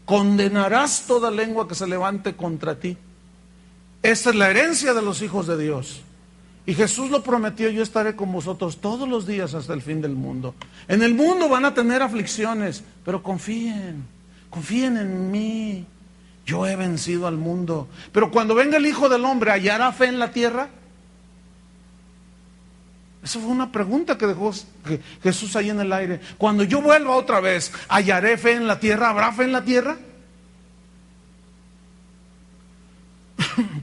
Condenarás toda lengua que se levante contra ti. Esta es la herencia de los hijos de Dios. Y Jesús lo prometió: yo estaré con vosotros todos los días hasta el fin del mundo. En el mundo van a tener aflicciones, pero confíen en mí. Yo he vencido al mundo. Pero cuando venga el Hijo del Hombre, ¿hallará fe en la tierra? Esa fue una pregunta que dejó Jesús ahí en el aire. Cuando yo vuelva otra vez, ¿hallaré fe en la tierra? ¿Habrá fe en la tierra?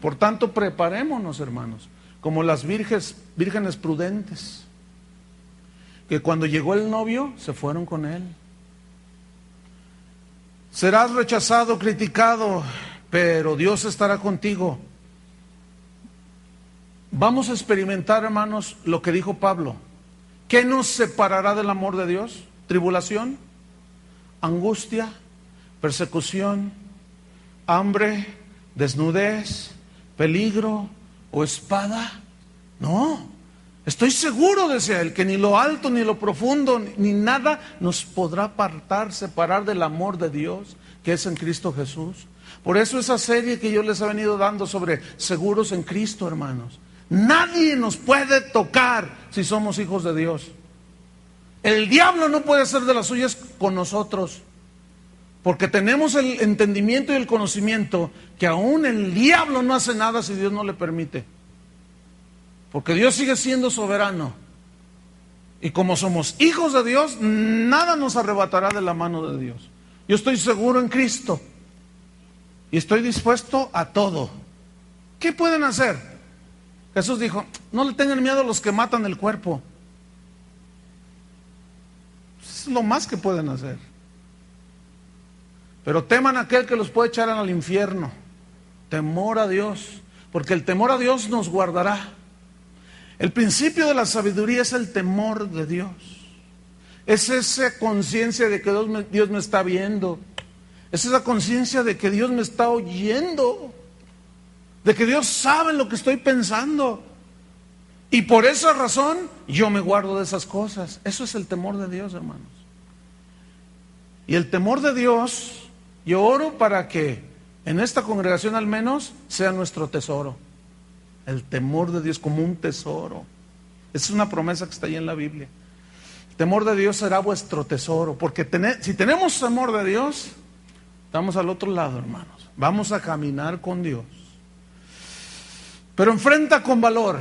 Por tanto, preparémonos, hermanos, como las vírgenes prudentes, que cuando llegó el novio, se fueron con él. Serás rechazado, criticado, pero Dios estará contigo. Vamos a experimentar, hermanos, lo que dijo Pablo. ¿Qué nos separará del amor de Dios? ¿Tribulación? ¿Angustia? ¿Persecución? ¿Hambre? ¿Desnudez? ¿Peligro? ¿O espada? No. Estoy seguro, decía él, que ni lo alto, ni lo profundo, ni nada nos podrá separar del amor de Dios, que es en Cristo Jesús. Por eso esa serie que yo les he venido dando sobre seguros en Cristo, hermanos. Nadie nos puede tocar si somos hijos de Dios. El diablo no puede hacer de las suyas con nosotros. Porque tenemos el entendimiento y el conocimiento que aún el diablo no hace nada si Dios no le permite. Porque Dios sigue siendo soberano. Y como somos hijos de Dios, nada nos arrebatará de la mano de Dios. Yo estoy seguro en Cristo. Y estoy dispuesto a todo. ¿Qué pueden hacer? Jesús dijo, no le tengan miedo a los que matan el cuerpo. Es lo más que pueden hacer. Pero teman a aquel que los puede echar al infierno. Temor a Dios, porque el temor a Dios nos guardará. El principio de la sabiduría es el temor de Dios. Es esa conciencia de que Dios me está viendo. Es esa conciencia de que Dios me está oyendo. De que Dios sabe lo que estoy pensando. Y por esa razón yo me guardo de esas cosas. Eso es el temor de Dios, hermanos. Y el temor de Dios, yo oro para que en esta congregación al menos sea nuestro tesoro. El temor de Dios como un tesoro. Esa es una promesa que está ahí en la Biblia. El temor de Dios será vuestro tesoro. Porque si tenemos temor de Dios, estamos al otro lado, hermanos. Vamos a caminar con Dios. Pero enfrenta con valor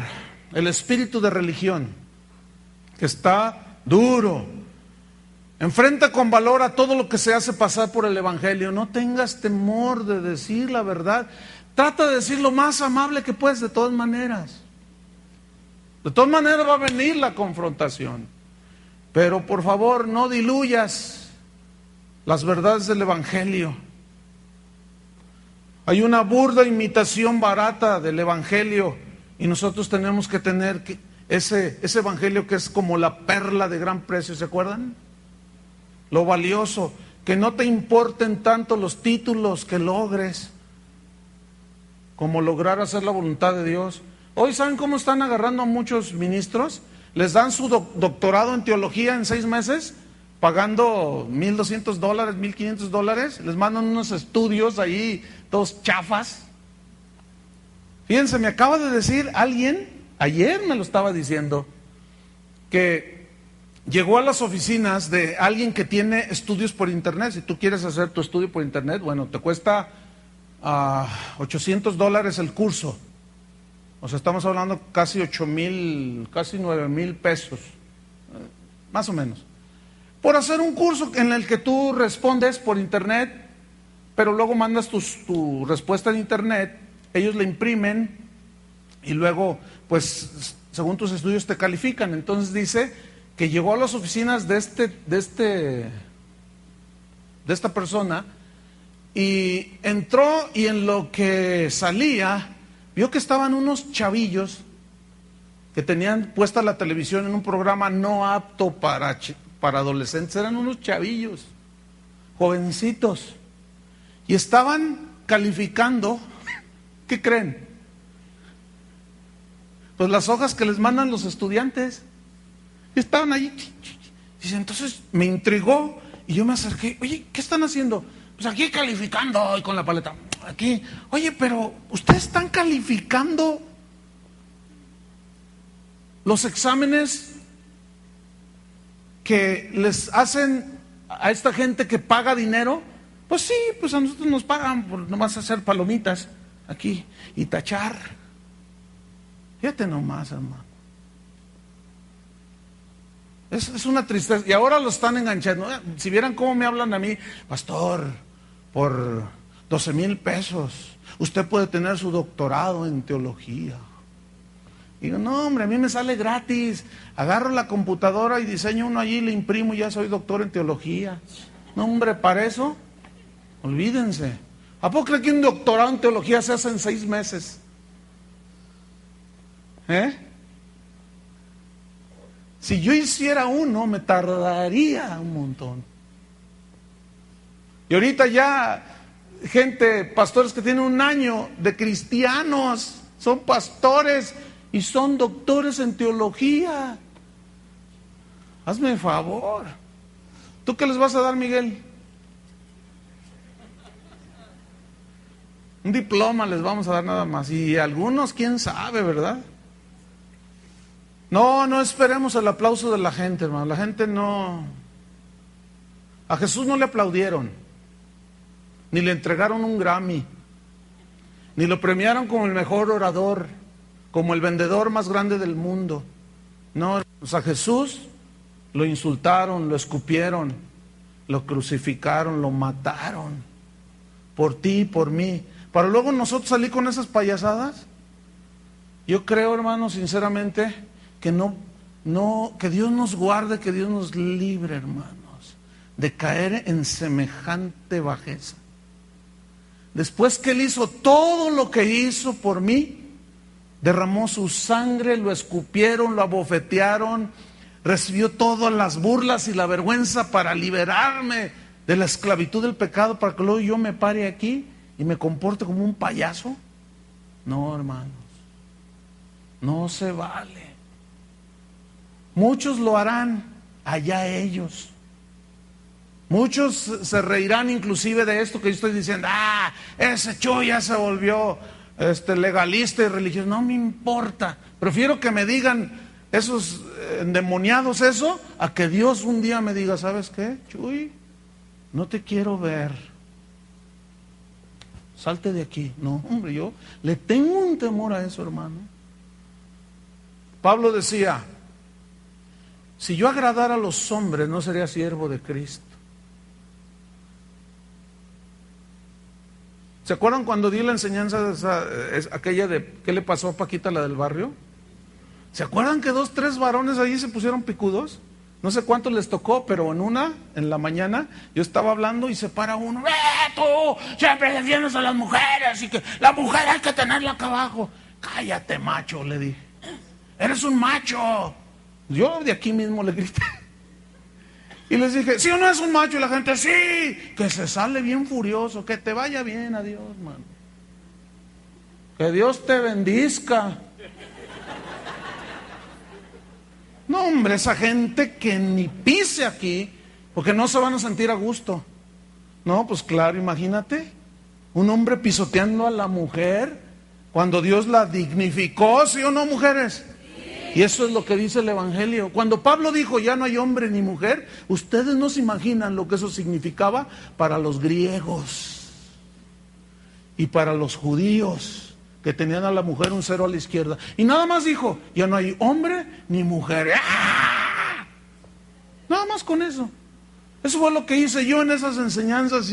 el espíritu de religión, que está duro. Enfrenta con valor a todo lo que se hace pasar por el evangelio. No tengas temor de decir la verdad. Trata de decir lo más amable que puedes de todas maneras. De todas maneras va a venir la confrontación. Pero por favor no diluyas las verdades del evangelio. Hay una burda imitación barata del evangelio y nosotros tenemos que tener ese evangelio que es como la perla de gran precio, ¿se acuerdan? Lo valioso, que no te importen tanto los títulos que logres como lograr hacer la voluntad de Dios. Hoy, ¿saben cómo están agarrando a muchos ministros? Les dan su doctorado en teología en 6 meses, pagando $1,200, $1,500, les mandan unos estudios ahí, todos chafas. Fíjense, me acaba de decir alguien, ayer me lo estaba diciendo, que llegó a las oficinas de alguien que tiene estudios por internet. Si tú quieres hacer tu estudio por internet, bueno, te cuesta $800 el curso. O sea, estamos hablando casi 8,000, casi 9,000 pesos, más o menos. Por hacer un curso en el que tú respondes por internet, pero luego mandas tu respuesta en internet, ellos la imprimen y luego, pues, según tus estudios te califican. Entonces dice que llegó a las oficinas de esta persona y entró, y en lo que salía vio que estaban unos chavillos que tenían puesta la televisión en un programa no apto para adolescentes. Eran unos chavillos, jovencitos, y estaban calificando, ¿qué creen? Pues las hojas que les mandan los estudiantes. Y estaban ahí. Dice, entonces me intrigó y yo me acerqué. Oye, ¿qué están haciendo? Pues aquí calificando, y con la paleta aquí. Oye, pero ustedes están calificando los exámenes que les hacen a esta gente que paga dinero. Pues sí, pues a nosotros nos pagan por nomás hacer palomitas aquí y tachar. Fíjate nomás, hermano. Es una tristeza. Y ahora lo están enganchando. Si vieran cómo me hablan a mí, pastor, por 12,000 pesos, usted puede tener su doctorado en teología. Digo, no, hombre, a mí me sale gratis. Agarro la computadora y diseño uno allí, le imprimo y ya soy doctor en teología. No, hombre, para eso, olvídense. ¿A poco creen que un doctorado en teología se hace en 6 meses? Si yo hiciera uno, me tardaría un montón. Y ahorita ya, gente, pastores que tienen 1 año de cristianos, son pastores y son doctores en teología. Hazme el favor. ¿Tú qué les vas a dar, Miguel? Un diploma les vamos a dar nada más. Y algunos, quién sabe, ¿verdad? No esperemos el aplauso de la gente, hermano. La gente no... A Jesús no le aplaudieron. ni le entregaron un Grammy, ni lo premiaron como el mejor orador, como el vendedor más grande del mundo. No, hermanos, a Jesús lo insultaron, lo escupieron, lo crucificaron, lo mataron, por ti y por mí, para luego nosotros salir con esas payasadas. Yo creo, hermanos, sinceramente, que que Dios nos guarde, que Dios nos libre, hermanos, de caer en semejante bajeza. Después que Él hizo todo lo que hizo por mí, derramó su sangre, lo escupieron, lo abofetearon, recibió todas las burlas y la vergüenza para liberarme de la esclavitud del pecado, para que luego yo me pare aquí y me comporte como un payaso. No, hermanos, no se vale. Muchos lo harán, allá ellos. Muchos se reirán inclusive de esto que yo estoy diciendo. Ese Chuy ya se volvió legalista y religioso. No me importa. Prefiero que me digan esos endemoniados eso, a que Dios un día me diga, ¿sabes qué, Chuy? No te quiero ver. Salte de aquí. No, hombre, yo le tengo un temor a eso, hermano. Pablo decía, si yo agradara a los hombres, no sería siervo de Cristo. ¿Se acuerdan cuando di la enseñanza aquella de qué le pasó a Paquita, la del barrio? ¿Se acuerdan que 2, 3 varones ahí se pusieron picudos? No sé cuánto les tocó, pero en la mañana, yo estaba hablando y se para uno. Tú siempre defiendes a las mujeres y que la mujer hay que tenerla acá abajo. Cállate, macho, le dije. Eres un macho. Yo de aquí mismo le grité. Y les dije, ¿sí o no es un macho? Y la gente, sí, que se sale bien furioso, que te vaya bien, adiós, mano. Que Dios te bendizca. No, hombre, esa gente que ni pise aquí, porque no se van a sentir a gusto. No, pues claro, imagínate, un hombre pisoteando a la mujer, cuando Dios la dignificó, ¿sí o no, mujeres? Y eso es lo que dice el Evangelio. Cuando Pablo dijo ya no hay hombre ni mujer, ustedes no se imaginan lo que eso significaba para los griegos y para los judíos, que tenían a la mujer un 0 a la izquierda. Y nada más dijo, ya no hay hombre ni mujer. ¡Ah! Nada más con eso. Eso fue lo que hice yo en esas enseñanzas.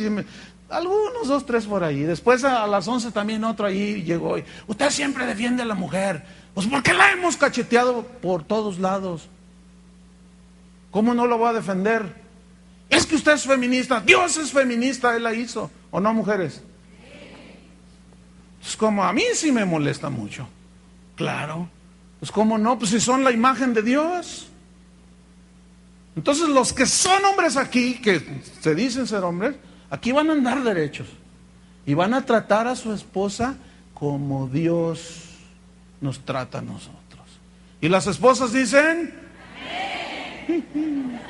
Algunos 2, 3 por ahí. Después a las 11 también otro ahí llegó. Usted siempre defiende a la mujer. Pues porque la hemos cacheteado por todos lados. ¿Cómo no lo va a defender? Es que usted es feminista. Dios es feminista, Él la hizo. ¿O no, mujeres? Pues como a mí sí me molesta mucho. Claro. Pues cómo no, pues si son la imagen de Dios. Entonces los que son hombres aquí, que se dicen ser hombres, aquí van a andar derechos. Y van a tratar a su esposa como Dios nos trata a nosotros. Y las esposas dicen, amén.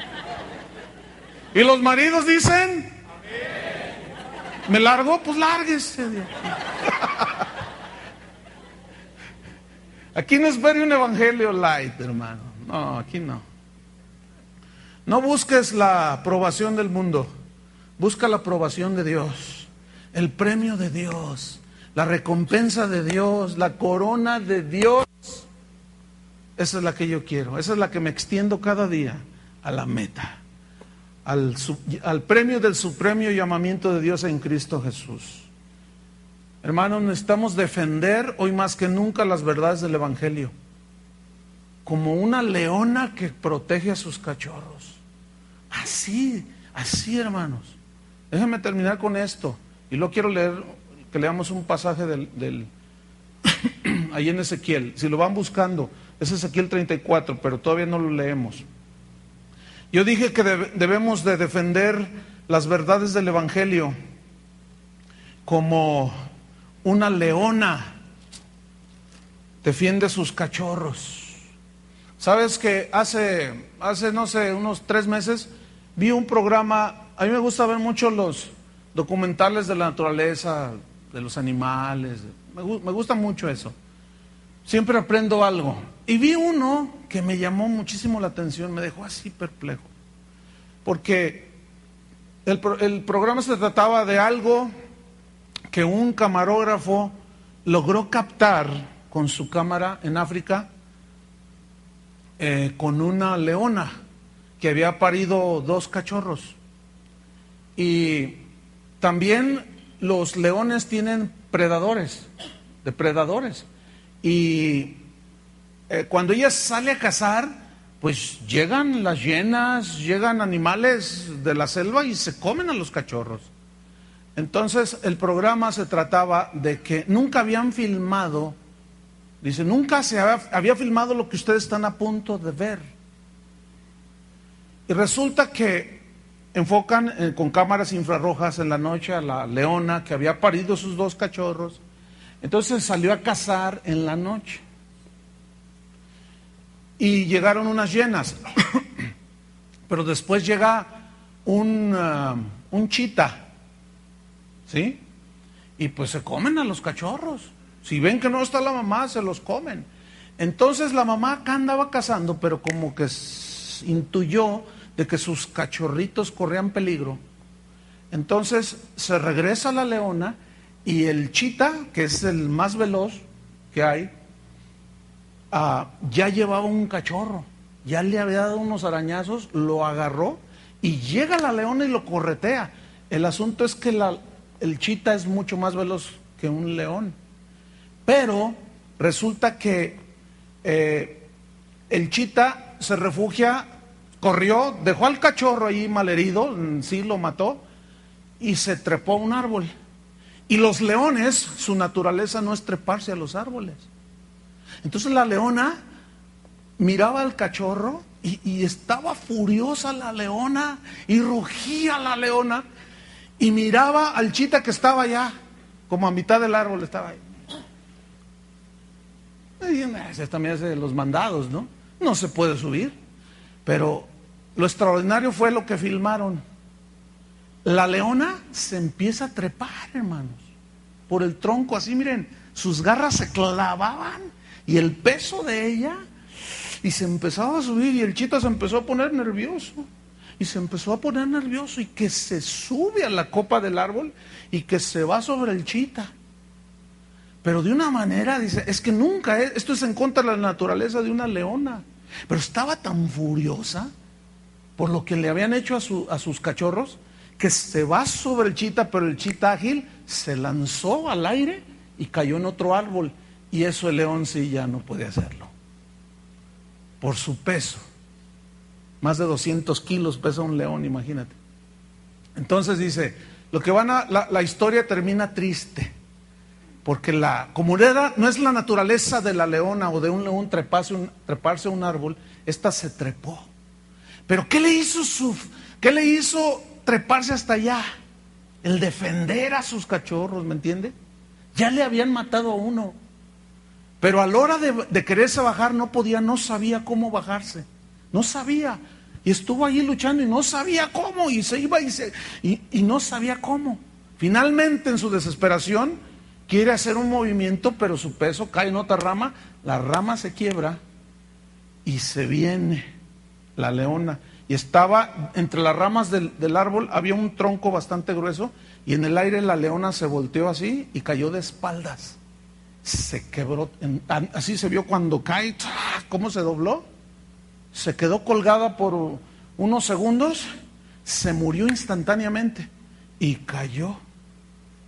Y los maridos dicen, amén. ¿Me largo? Pues lárguese de aquí. Aquí no espere un evangelio light, hermano. No, aquí no. No busques la aprobación del mundo. Busca la aprobación de Dios, el premio de Dios, la recompensa de Dios, la corona de Dios. Esa es la que yo quiero, esa es la que me extiendo cada día a la meta, al premio del supremo llamamiento de Dios en Cristo Jesús. Hermanos, necesitamos defender hoy más que nunca las verdades del Evangelio, como una leona que protege a sus cachorros. Así, hermanos. Déjenme terminar con esto, y luego quiero que leamos un pasaje ahí en Ezequiel. Si lo van buscando, es Ezequiel 34, pero todavía no lo leemos. Yo dije que debemos de defender las verdades del Evangelio como una leona defiende sus cachorros. ¿Sabes que hace no sé, unos 3 meses vi un programa? A mí me gusta ver mucho los documentales de la naturaleza, de los animales. Me gusta mucho eso. Siempre aprendo algo. Y vi uno que me llamó muchísimo la atención, me dejó así perplejo. Porque El programa se trataba de algo que un camarógrafo logró captar con su cámara en África, con una leona que había parido 2 cachorros. Y también los leones tienen depredadores. Y cuando ella sale a cazar, pues llegan las hienas, llegan animales de la selva y se comen a los cachorros. Entonces el programa se trataba de que nunca habían filmado, dice, nunca se había filmado lo que ustedes están a punto de ver. Y resulta que enfocan con cámaras infrarrojas en la noche a la leona que había parido sus 2 cachorros. Entonces salió a cazar en la noche. Y llegaron unas hienas, pero después llega un chita, ¿sí? Y pues se comen a los cachorros. Si ven que no está la mamá, se los comen. Entonces la mamá acá andaba cazando, pero como que intuyó de que sus cachorritos corrían peligro. Entonces se regresa la leona y el chita, que es el más veloz que hay, ya llevaba un cachorro, ya le había dado unos arañazos, lo agarró y llega la leona y lo corretea. El asunto es que el chita es mucho más veloz que un león, pero resulta que el chita se refugia, corrió, dejó al cachorro ahí malherido, sí lo mató, y se trepó a un árbol. Y los leones, su naturaleza no es treparse a los árboles. Entonces la leona miraba al cachorro y estaba furiosa la leona y rugía la leona y miraba al chita que estaba allá, como a mitad del árbol estaba ahí. Ese también es de los mandados, ¿no? No se puede subir. Pero lo extraordinario fue lo que filmaron. La leona se empieza a trepar, hermanos, por el tronco, así miren, sus garras se clavaban. Y el peso de ella, y se empezaba a subir, y el chita se empezó a poner nervioso, y que se sube a la copa del árbol, y que se va sobre el chita. Pero de una manera, dice, es que nunca, esto es en contra de la naturaleza de una leona. Pero estaba tan furiosa por lo que le habían hecho a sus cachorros, que se va sobre el chita, pero el chita ágil se lanzó al aire y cayó en otro árbol. Y eso el león sí ya no puede hacerlo, por su peso. Más de 200 kilos pesa un león, imagínate. Entonces dice, la historia termina triste, porque la comunidad no es la naturaleza de la leona o de un león treparse a un árbol. Esta se trepó. Pero ¿qué le hizo treparse hasta allá? El defender a sus cachorros, ¿me entiende? Ya le habían matado a uno. Pero a la hora de quererse bajar no sabía cómo bajarse, no sabía, y estuvo ahí luchando y no sabía cómo, y se iba y no sabía cómo. Finalmente en su desesperación quiere hacer un movimiento, pero su peso cae en otra rama, la rama se quiebra y se viene la leona, y estaba entre las ramas del árbol, había un tronco bastante grueso, y en el aire la leona se volteó así y cayó de espaldas. Se quebró, así se vio cuando cae, cómo se dobló, se quedó colgada por unos segundos, se murió instantáneamente y cayó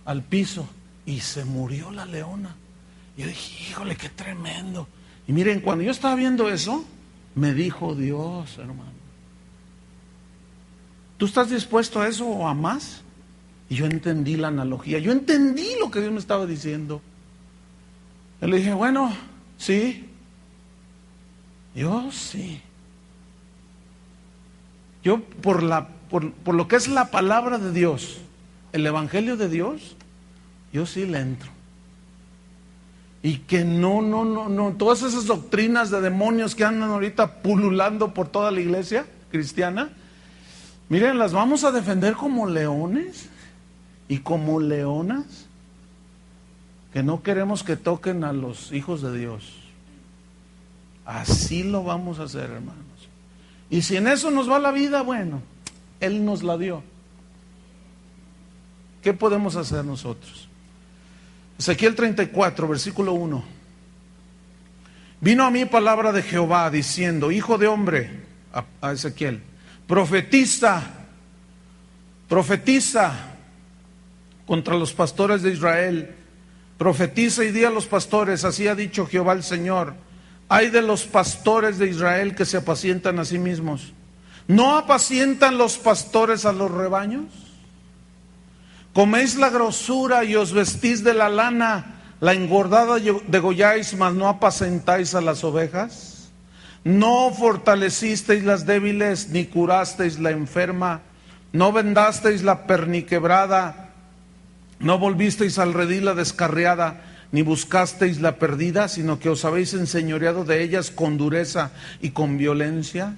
al piso y se murió la leona. Y yo dije, híjole, qué tremendo. Y miren, cuando yo estaba viendo eso, me dijo Dios, hermano, ¿tú estás dispuesto a eso o a más? Y yo entendí la analogía, yo entendí lo que Dios me estaba diciendo. Yo le dije, bueno, sí. Yo sí. Yo por lo que es la palabra de Dios, el evangelio de Dios, yo sí le entro. Y que no, todas esas doctrinas de demonios que andan ahorita pululando por toda la iglesia cristiana, miren, las vamos a defender como leones y como leonas, que no queremos que toquen a los hijos de Dios. Así lo vamos a hacer, hermanos. Y si en eso nos va la vida, bueno, Él nos la dio. ¿Qué podemos hacer nosotros? Ezequiel 34, versículo 1. Vino a mí palabra de Jehová diciendo: hijo de hombre, a Ezequiel, profetiza contra los pastores de Israel. Profetiza y di a los pastores: así ha dicho Jehová el Señor. Ay de los pastores de Israel que se apacientan a sí mismos. ¿No apacientan los pastores a los rebaños? Coméis la grosura y os vestís de la lana, la engordada degolláis, mas no apacentáis a las ovejas. No fortalecisteis las débiles, ni curasteis la enferma. No vendasteis la perniquebrada, no volvisteis al redil la descarriada, ni buscasteis la perdida, sino que os habéis enseñoreado de ellas con dureza y con violencia.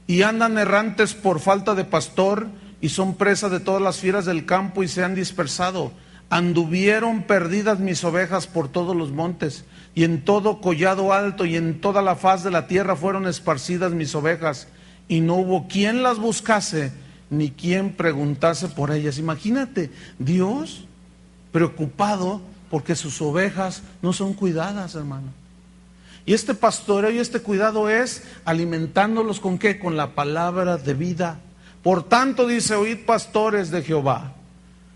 Y andan errantes por falta de pastor, y son presa de todas las fieras del campo, y se han dispersado. Anduvieron perdidas mis ovejas por todos los montes, y en todo collado alto, y en toda la faz de la tierra fueron esparcidas mis ovejas, y no hubo quien las buscase, ni quien preguntase por ellas. Imagínate, Dios preocupado porque sus ovejas no son cuidadas, hermano. Y este pastoreo y este cuidado es alimentándolos ¿con qué? Con la palabra de vida. Por tanto dice: oíd, pastores de Jehová.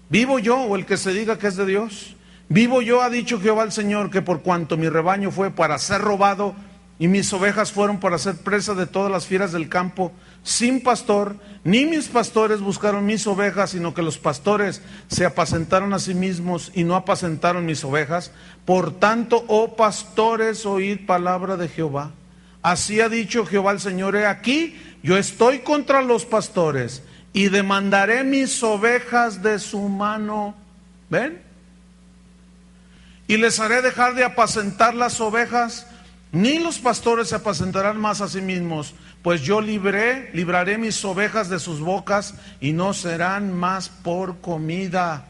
¿Vivo yo, o el que se diga que es de Dios? Vivo yo, ha dicho Jehová el Señor, que por cuanto mi rebaño fue para ser robado, y mis ovejas fueron para ser presa de todas las fieras del campo, sin pastor, ni mis pastores buscaron mis ovejas, sino que los pastores se apacentaron a sí mismos y no apacentaron mis ovejas. Por tanto, oh pastores, oíd palabra de Jehová. Así ha dicho Jehová el Señor: he aquí, yo estoy contra los pastores y demandaré mis ovejas de su mano. ¿Ven? Y les haré dejar de apacentar las ovejas, ni los pastores se apacentarán más a sí mismos, pues yo libraré mis ovejas de sus bocas, y no serán más por comida.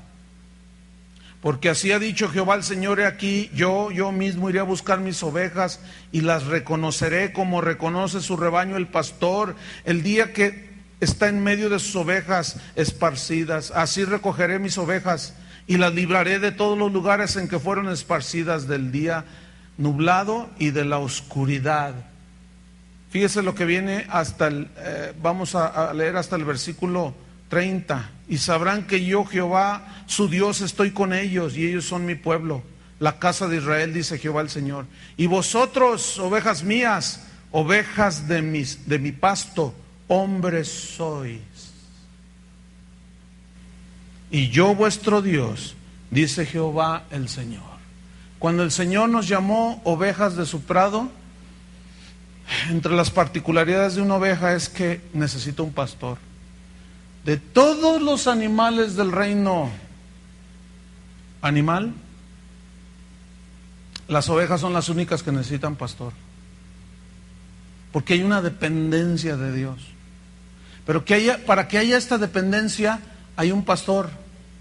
Porque así ha dicho Jehová el Señor: he aquí, yo mismo iré a buscar mis ovejas, y las reconoceré como reconoce su rebaño el pastor, el día que está en medio de sus ovejas esparcidas. Así recogeré mis ovejas, y las libraré de todos los lugares en que fueron esparcidas, del día nublado y de la oscuridad. Fíjese lo que viene hasta vamos a leer hasta el versículo 30. Y sabrán que yo, Jehová, su Dios, estoy con ellos, y ellos son mi pueblo, la casa de Israel, dice Jehová el Señor. Y vosotros, ovejas mías, ovejas de mi pasto, hombres sois. Y yo, vuestro Dios, dice Jehová el Señor. Cuando el Señor nos llamó ovejas de su prado, entre las particularidades de una oveja es que necesita un pastor. De todos los animales del reino animal, las ovejas son las únicas que necesitan pastor, porque hay una dependencia de Dios. Pero para que haya esta dependencia hay un pastor,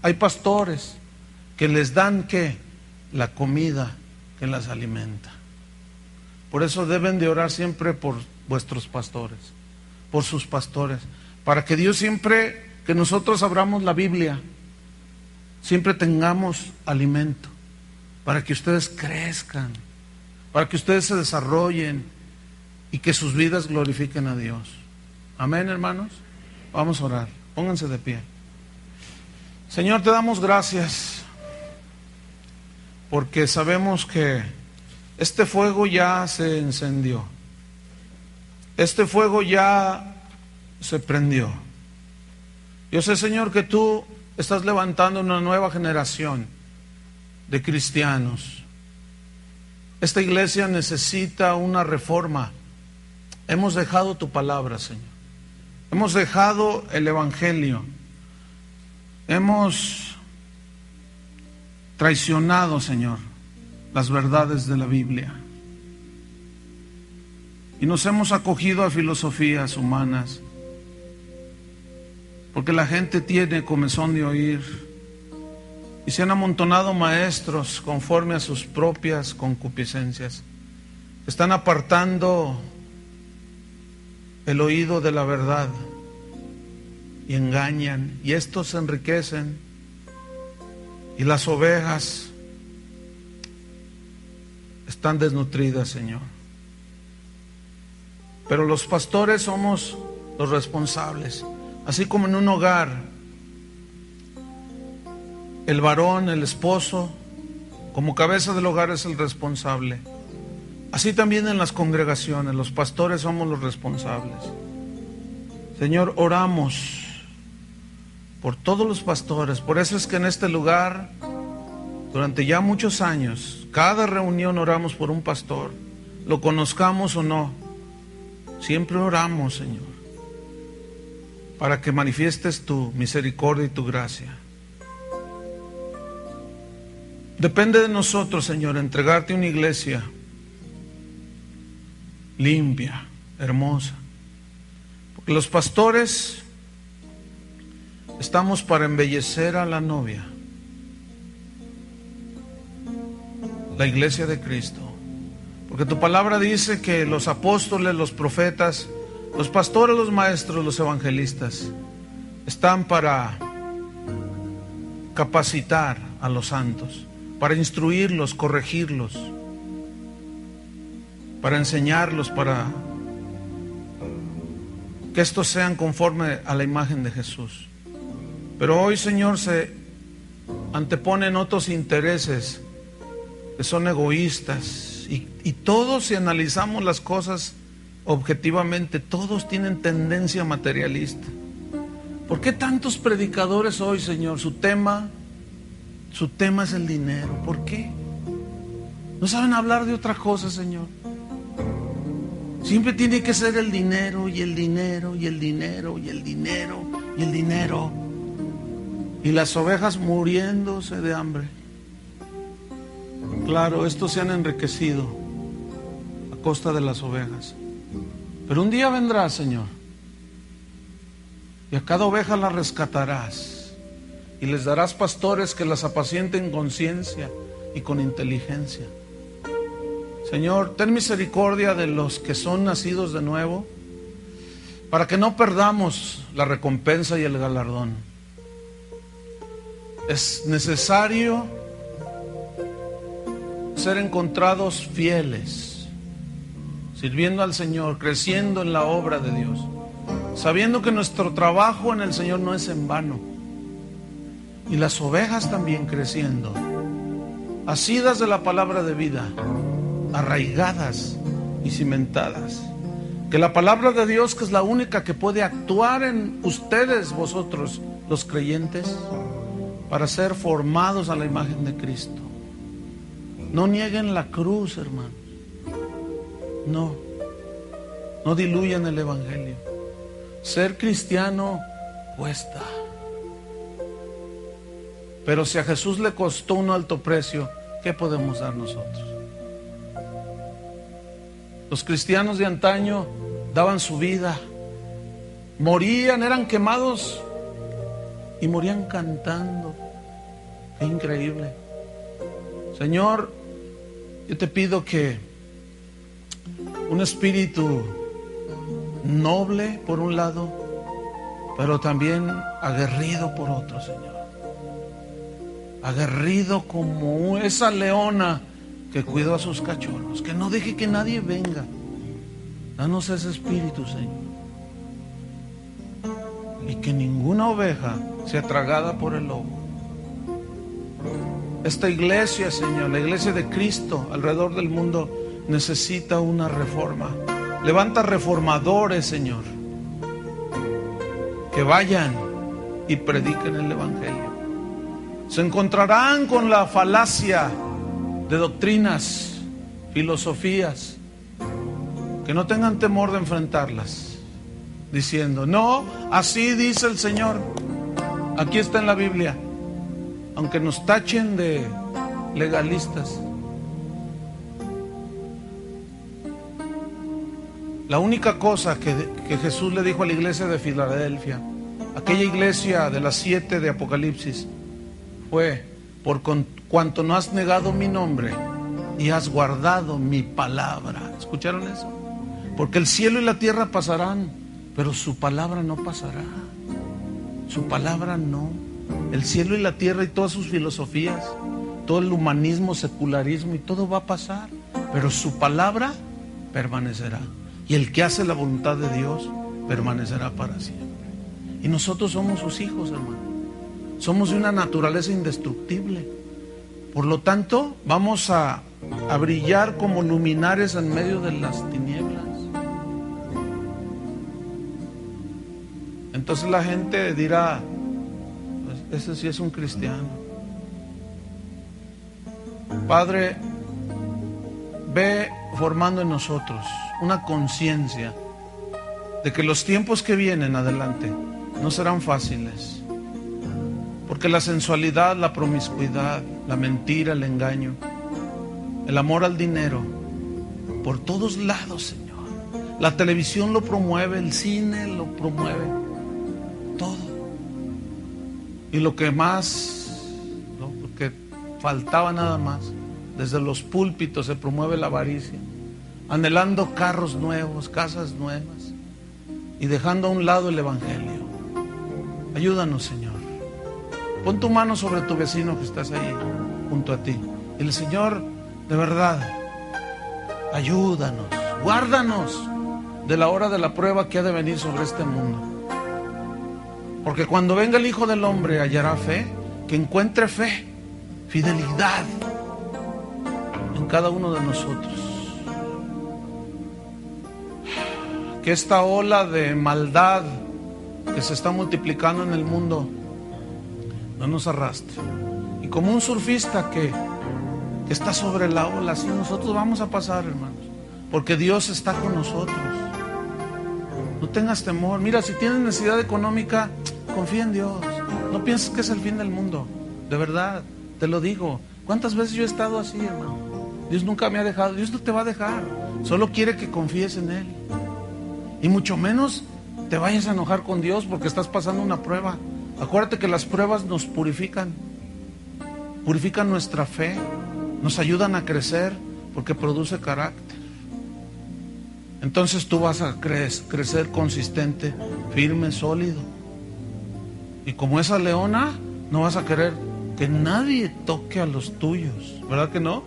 hay pastores que les dan ¿qué? La comida que las alimenta. Por eso deben de orar siempre por vuestros pastores, por sus pastores, para que Dios siempre que nosotros abramos la Biblia, siempre tengamos alimento, para que ustedes crezcan, para que ustedes se desarrollen y que sus vidas glorifiquen a Dios. Amén, hermanos. Vamos a orar. Pónganse de pie. Señor, te damos gracias porque sabemos que este fuego ya se encendió. Este fuego ya se prendió. Yo sé, Señor, que tú estás levantando una nueva generación de cristianos. Esta iglesia necesita una reforma. Hemos dejado tu palabra, Señor. Hemos dejado el evangelio. Hemos traicionado, Señor, las verdades de la Biblia. Y nos hemos acogido a filosofías humanas, porque la gente tiene comezón de oír, y se han amontonado maestros conforme a sus propias concupiscencias. Están apartando el oído de la verdad y engañan, y estos se enriquecen Y las ovejas están desnutridas, Señor. Pero los pastores somos los responsables. Así como en un hogar, el varón, el esposo, como cabeza del hogar es el responsable. Así también en las congregaciones, los pastores somos los responsables. Señor, oramos por todos los pastores. Por eso es que en este lugar, durante ya muchos años, cada reunión oramos por un pastor, lo conozcamos o no. Siempre oramos, Señor, para que manifiestes tu misericordia y tu gracia. Depende de nosotros, Señor, entregarte una iglesia limpia, hermosa. Porque los pastores estamos para embellecer a la novia, la iglesia de Cristo. Porque tu palabra dice que los apóstoles, los profetas, los pastores, los maestros, los evangelistas están para capacitar a los santos, para instruirlos, corregirlos, para enseñarlos, para que estos sean conforme a la imagen de Jesús. Pero hoy, Señor, se anteponen otros intereses que son egoístas, y todos, si analizamos las cosas objetivamente, todos tienen tendencia materialista. ¿Por qué tantos predicadores hoy, Señor? Su tema es el dinero. ¿Por qué? No saben hablar de otra cosa, Señor. Siempre tiene que ser el dinero y el dinero y el dinero y el dinero y el dinero. Y las ovejas muriéndose de hambre. Claro, estos se han enriquecido a costa de las ovejas. Pero un día vendrá, Señor, y a cada oveja la rescatarás y les darás pastores que las apacienten con ciencia y con inteligencia. Señor, ten misericordia de los que son nacidos de nuevo, para que no perdamos la recompensa y el galardón. Es necesario ser encontrados fieles, sirviendo al Señor, creciendo en la obra de Dios, sabiendo que nuestro trabajo en el Señor no es en vano. Y las ovejas también creciendo, asidas de la palabra de vida, arraigadas y cimentadas. Que la palabra de Dios, que es la única que puede actuar en ustedes, vosotros, los creyentes, para ser formados a la imagen de Cristo. No nieguen la cruz, hermanos. No diluyan el evangelio. Ser cristiano cuesta. Pero si a Jesús le costó un alto precio, ¿qué podemos dar nosotros? Los cristianos de antaño daban su vida, morían, eran quemados y morían cantando. Qué increíble. Señor, yo te pido que un espíritu noble por un lado, pero también aguerrido por otro, Señor. Aguerrido como esa leona que cuidó a sus cachorros, que no deje que nadie venga. Danos ese espíritu, Señor. Y que ninguna oveja sea tragada por el lobo. Esta iglesia, Señor, la iglesia de Cristo alrededor del mundo necesita una reforma. Levanta reformadores, Señor, que vayan y prediquen el evangelio. Se encontrarán con la falacia de doctrinas, filosofías, que no tengan temor de enfrentarlas, diciendo, no, así dice el Señor. Aquí está en la Biblia. Aunque nos tachen de legalistas, la única cosa que Jesús le dijo a la iglesia de Filadelfia, aquella iglesia de las 7 de Apocalipsis, fue: por cuanto no has negado mi nombre y has guardado mi palabra. ¿Escucharon eso? Porque el cielo y la tierra pasarán, pero su palabra no pasará. Su palabra no. el cielo y la tierra y todas sus filosofías, todo el humanismo, secularismo y todo va a pasar, pero su palabra permanecerá. Y el que hace la voluntad de Dios permanecerá para siempre. Y nosotros somos sus hijos, hermano. Somos de una naturaleza indestructible. Por lo tanto, vamos a brillar como luminares en medio de las tinieblas. Entonces la gente dirá, pues ese sí es un cristiano. Padre, ve formando en nosotros una conciencia de que los tiempos que vienen adelante no serán fáciles, porque la sensualidad, la promiscuidad, la mentira, el engaño, el amor al dinero, por todos lados, Señor. La televisión lo promueve, el cine lo promueve, todo. Y lo que más, lo que faltaba nada más, desde los púlpitos se promueve la avaricia, anhelando carros nuevos, casas nuevas y dejando a un lado el evangelio. Ayúdanos, Señor. Pon tu mano sobre tu vecino que estás ahí junto a ti. Y el Señor, de verdad, ayúdanos, guárdanos de la hora de la prueba que ha de venir sobre este mundo. Porque cuando venga el Hijo del Hombre hallará fe, que encuentre fe, fidelidad en cada uno de nosotros. Que esta ola de maldad que se está multiplicando en el mundo no nos arrastre. Y como un surfista que está sobre la ola, así nosotros vamos a pasar, hermanos, porque Dios está con nosotros. No tengas temor. Mira, si tienes necesidad económica, confía en Dios. No pienses que es el fin del mundo. De verdad, te lo digo. ¿Cuántas veces yo he estado así, hermano? Dios nunca me ha dejado. Dios no te va a dejar. Solo quiere que confíes en Él. Y mucho menos te vayas a enojar con Dios porque estás pasando una prueba. Acuérdate que las pruebas nos purifican. Purifican nuestra fe. Nos ayudan a crecer porque produce carácter. Entonces tú vas a crecer consistente, firme, sólido. Y como esa leona, no vas a querer que nadie toque a los tuyos. ¿Verdad que no?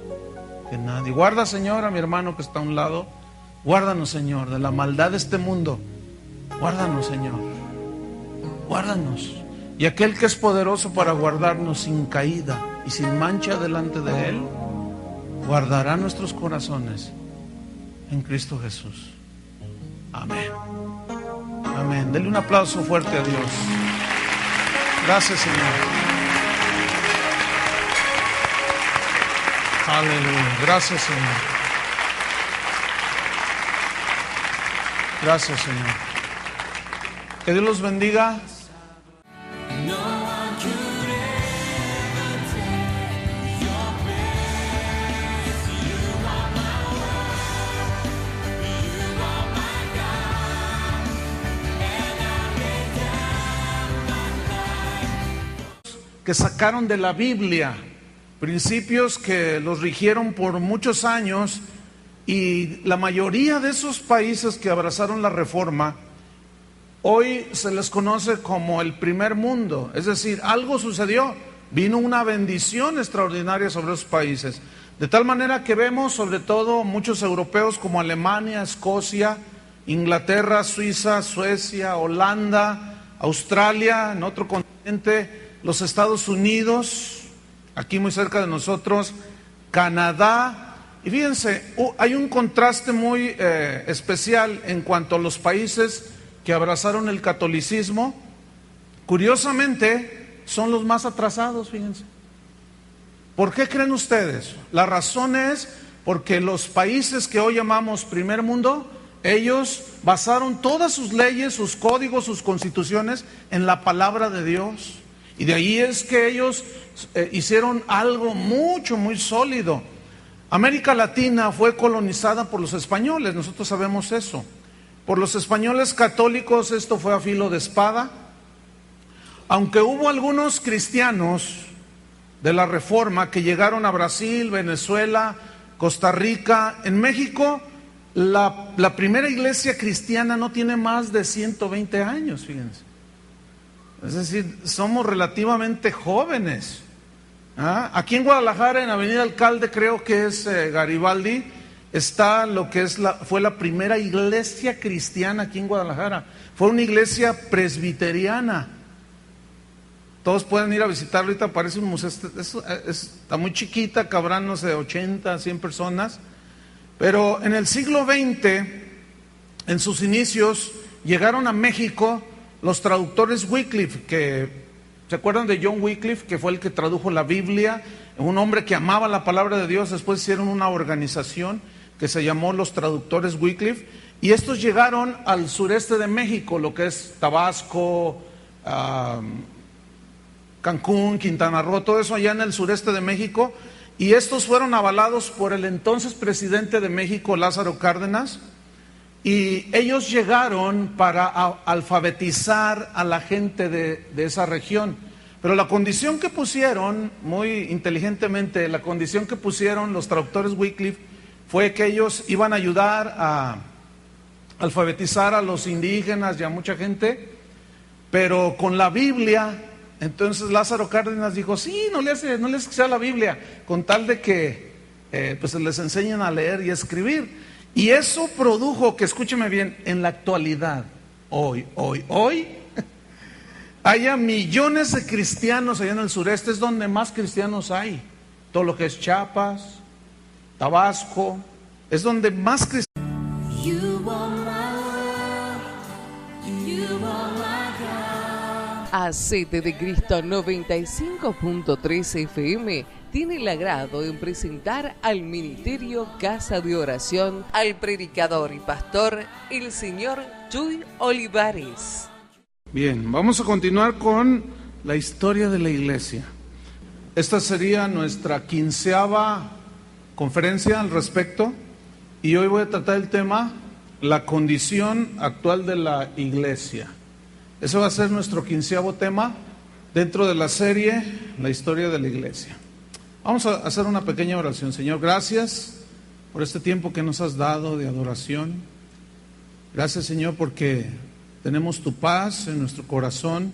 Que nadie. Guarda, Señor, a mi hermano que está a un lado. Guárdanos, Señor, de la maldad de este mundo. Guárdanos, Señor. Guárdanos. Y aquel que es poderoso para guardarnos sin caída y sin mancha delante de Él, guardará nuestros corazones en Cristo Jesús. Amén. Amén. Denle un aplauso fuerte a Dios. Gracias, Señor. Aleluya. Gracias, Señor. Gracias, Señor. Que Dios los bendiga. Que sacaron de la Biblia principios que los rigieron por muchos años, y la mayoría de esos países que abrazaron la reforma hoy se les conoce como el primer mundo. Es decir, algo sucedió, vino una bendición extraordinaria sobre esos países, de tal manera que vemos sobre todo muchos europeos como Alemania, Escocia, Inglaterra, Suiza, Suecia, Holanda, Australia, en otro continente, los Estados Unidos, aquí muy cerca de nosotros, Canadá. Y fíjense, hay un contraste muy especial en cuanto a los países que abrazaron el catolicismo. Curiosamente, son los más atrasados, fíjense. ¿Por qué creen ustedes? La razón es porque los países que hoy llamamos primer mundo, ellos basaron todas sus leyes, sus códigos, sus constituciones en la palabra de Dios. Y de ahí es que ellos hicieron algo muy sólido. América Latina fue colonizada por los españoles, nosotros sabemos eso. Por los españoles católicos esto fue a filo de espada. Aunque hubo algunos cristianos de la Reforma que llegaron a Brasil, Venezuela, Costa Rica. En México, la primera iglesia cristiana no tiene más de 120 años, fíjense. Es decir, somos relativamente jóvenes. Aquí en Guadalajara, en Avenida Alcalde, creo que es Garibaldi, está lo que fue la primera iglesia cristiana aquí en Guadalajara. Fue una iglesia presbiteriana. Todos pueden ir a visitarlo, ahorita parece un museo, está muy chiquita, cabrán, no sé, 80, 100 personas. Pero en el siglo XX, en sus inicios, llegaron a México los traductores Wycliffe, que ¿se acuerdan de John Wycliffe, que fue el que tradujo la Biblia? Un hombre que amaba la palabra de Dios. Después hicieron una organización que se llamó los traductores Wycliffe, y estos llegaron al sureste de México, lo que es Tabasco, Cancún, Quintana Roo, todo eso allá en el sureste de México, y estos fueron avalados por el entonces presidente de México, Lázaro Cárdenas, y ellos llegaron para alfabetizar a la gente de esa región. Pero la condición que pusieron, muy inteligentemente, la condición que pusieron los traductores Wycliffe fue que ellos iban a ayudar a alfabetizar a los indígenas y a mucha gente, pero con la Biblia. Entonces Lázaro Cárdenas dijo, sí, no les que sea la Biblia, con tal de que pues les enseñen a leer y a escribir. Y eso produjo que, escúcheme bien, en la actualidad, hoy, haya millones de cristianos allá en el sureste. Es donde más cristianos hay. Todo lo que es Chiapas, Tabasco, es donde más cristianos. You are my love, you are my God. Hacete de Cristo 95.3 FM tiene el agrado en presentar al Ministerio Casa de Oración al predicador y pastor, el señor Chuy Olivares. Bien, vamos a continuar con la historia de la iglesia. Esta sería nuestra 15ª conferencia al respecto, y hoy voy a tratar el tema, la condición actual de la iglesia. Ese va a ser nuestro 15º tema dentro de la serie, la historia de la iglesia. Vamos a hacer una pequeña oración. Señor, gracias por este tiempo que nos has dado de adoración. Gracias, Señor, porque tenemos tu paz en nuestro corazón.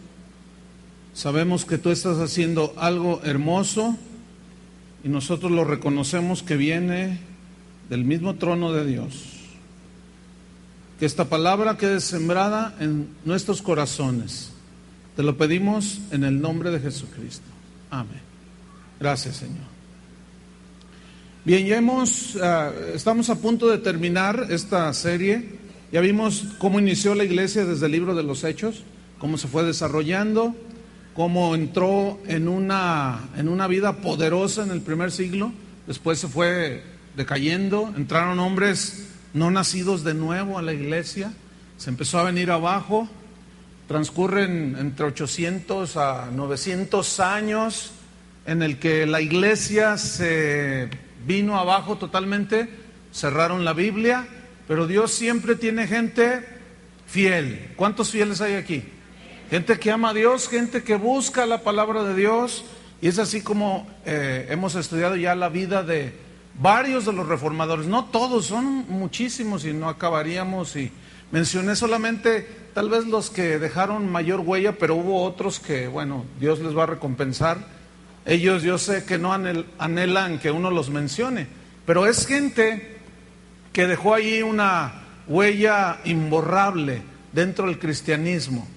Sabemos que tú estás haciendo algo hermoso y nosotros lo reconocemos, que viene del mismo trono de Dios. Que esta palabra quede sembrada en nuestros corazones. Te lo pedimos en el nombre de Jesucristo. Amén. Gracias, Señor. Bien, ya estamos a punto de terminar esta serie. Ya vimos cómo inició la iglesia desde el libro de los Hechos, cómo se fue desarrollando, cómo entró en una vida poderosa en el primer siglo. Después se fue decayendo, entraron hombres no nacidos de nuevo a la iglesia, se empezó a venir abajo. Transcurren entre 800 a 900 años en el que la iglesia se vino abajo totalmente, cerraron la Biblia, pero Dios siempre tiene gente fiel. ¿Cuántos fieles hay aquí? Gente que ama a Dios, gente que busca la palabra de Dios, y es así como hemos estudiado ya la vida de varios de los reformadores. No todos, son muchísimos y no acabaríamos, y mencioné solamente tal vez los que dejaron mayor huella, pero hubo otros que, bueno, Dios les va a recompensar. Ellos, yo sé que no anhelan que uno los mencione, pero es gente que dejó allí una huella imborrable dentro del cristianismo.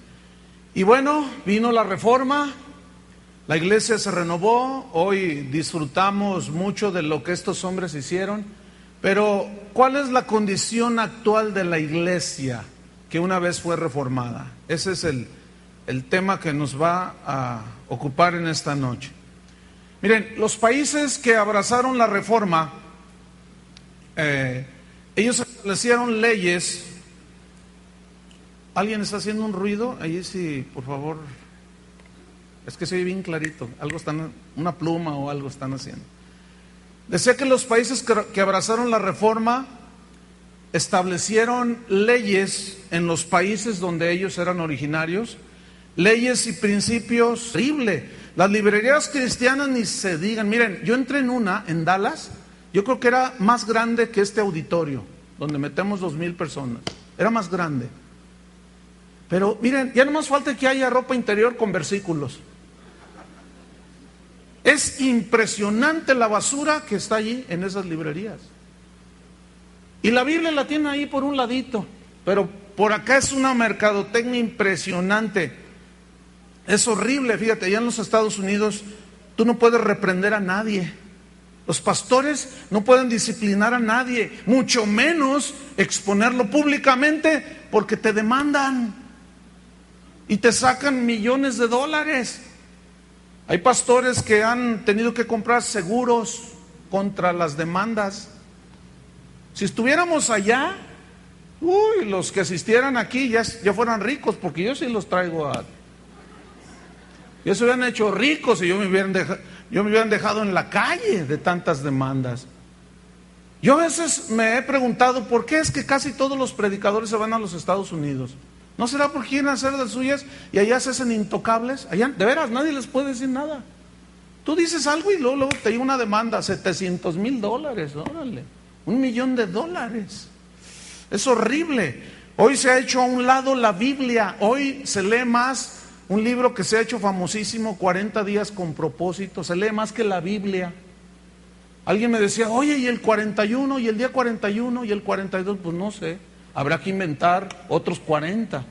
Y bueno, vino la Reforma, la iglesia se renovó, hoy disfrutamos mucho de lo que estos hombres hicieron, pero ¿cuál es la condición actual de la iglesia que una vez fue reformada? Ese es el tema que nos va a ocupar en esta noche. Miren, los países que abrazaron la Reforma, ellos establecieron leyes. ¿Alguien está haciendo un ruido? Ahí sí, por favor. Es que se oye bien clarito. Algo están, una pluma o algo están haciendo. Decía que los países que abrazaron la Reforma establecieron leyes en los países donde ellos eran originarios, leyes y principios terribles. Las librerías cristianas ni se digan. Miren, yo entré en una en Dallas, yo creo que era más grande que este auditorio, donde metemos 2,000 personas. Era más grande. Pero miren, ya no más falta que haya ropa interior con versículos. Es impresionante la basura que está allí en esas librerías. Y la Biblia la tiene ahí por un ladito, pero por acá es una mercadotecnia impresionante. Es horrible, fíjate, allá en los Estados Unidos tú no puedes reprender a nadie. Los pastores no pueden disciplinar a nadie, mucho menos exponerlo públicamente, porque te demandan y te sacan millones de dólares. Hay pastores que han tenido que comprar seguros contra las demandas. Si estuviéramos allá, los que asistieran aquí ya fueran ricos, porque yo sí los traigo a... Ya se hubieran hecho ricos y yo me hubieran dejado en la calle de tantas demandas. Yo a veces me he preguntado por qué es que casi todos los predicadores se van a los Estados Unidos. ¿No será porque quieren hacer de suyas y allá se hacen intocables? Allá, de veras, nadie les puede decir nada. Tú dices algo y luego te llega una demanda, $700,000, órale, $1,000,000. Es horrible. Hoy se ha hecho a un lado la Biblia, hoy se lee más un libro que se ha hecho famosísimo, 40 días con propósito, se lee más que la Biblia. Alguien me decía, oye, ¿y el 41, y el día 41, y el 42? Pues no sé, habrá que inventar otros 40.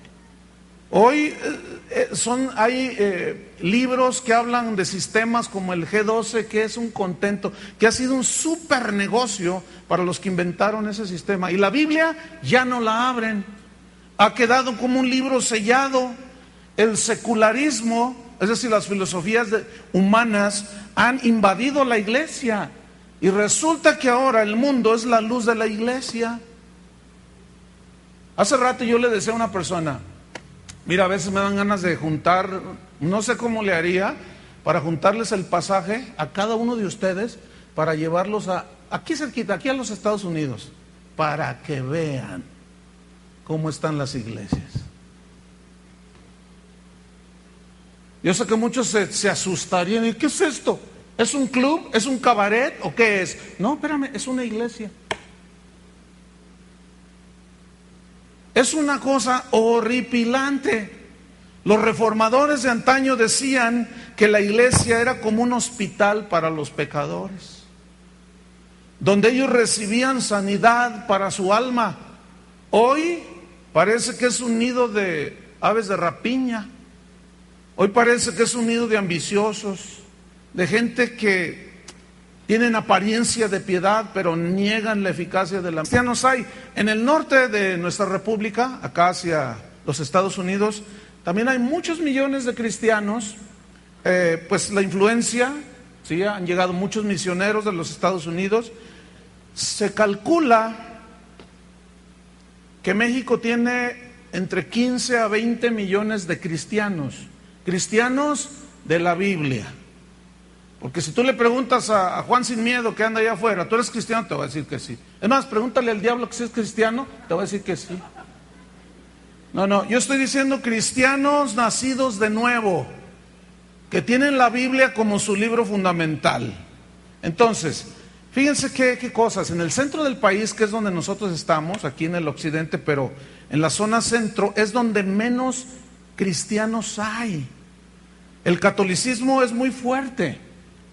Hoy hay libros que hablan de sistemas como el G12, que es un contento, que ha sido un súper negocio para los que inventaron ese sistema. Y la Biblia ya no la abren, ha quedado como un libro sellado. El secularismo, es decir, las filosofías humanas han invadido la iglesia y resulta que ahora el mundo es la luz de la iglesia. Hace rato yo le decía a una persona, mira, a veces me dan ganas de juntar, no sé cómo le haría para juntarles el pasaje a cada uno de ustedes para llevarlos aquí cerquita, aquí a los Estados Unidos, para que vean cómo están las iglesias. Yo sé que muchos se asustarían. ¿Y qué es esto? ¿Es un club? ¿Es un cabaret? ¿O qué es? No, espérame, es una iglesia. Es una cosa horripilante. Los reformadores de antaño decían que la iglesia era como un hospital para los pecadores, donde ellos recibían sanidad para su alma. Hoy parece que es un nido de aves de rapiña. Hoy parece que es un nido de ambiciosos, de gente que tienen apariencia de piedad, pero niegan la eficacia de la... Cristianos hay en el norte de nuestra república, acá hacia los Estados Unidos, también hay muchos millones de cristianos, pues la influencia, ¿sí? Han llegado muchos misioneros de los Estados Unidos. Se calcula que México tiene entre 15 a 20 millones de cristianos de la Biblia. Porque si tú le preguntas a Juan Sin Miedo que anda allá afuera, ¿tú eres cristiano? Te va a decir que sí. Es más, pregúntale al diablo que si es cristiano, te va a decir que sí. No, yo estoy diciendo cristianos nacidos de nuevo, que tienen la Biblia como su libro fundamental. Entonces, fíjense qué cosas. En el centro del país, que es donde nosotros estamos, aquí en el occidente, pero en la zona centro, es donde menos cristianos hay. El catolicismo es muy fuerte.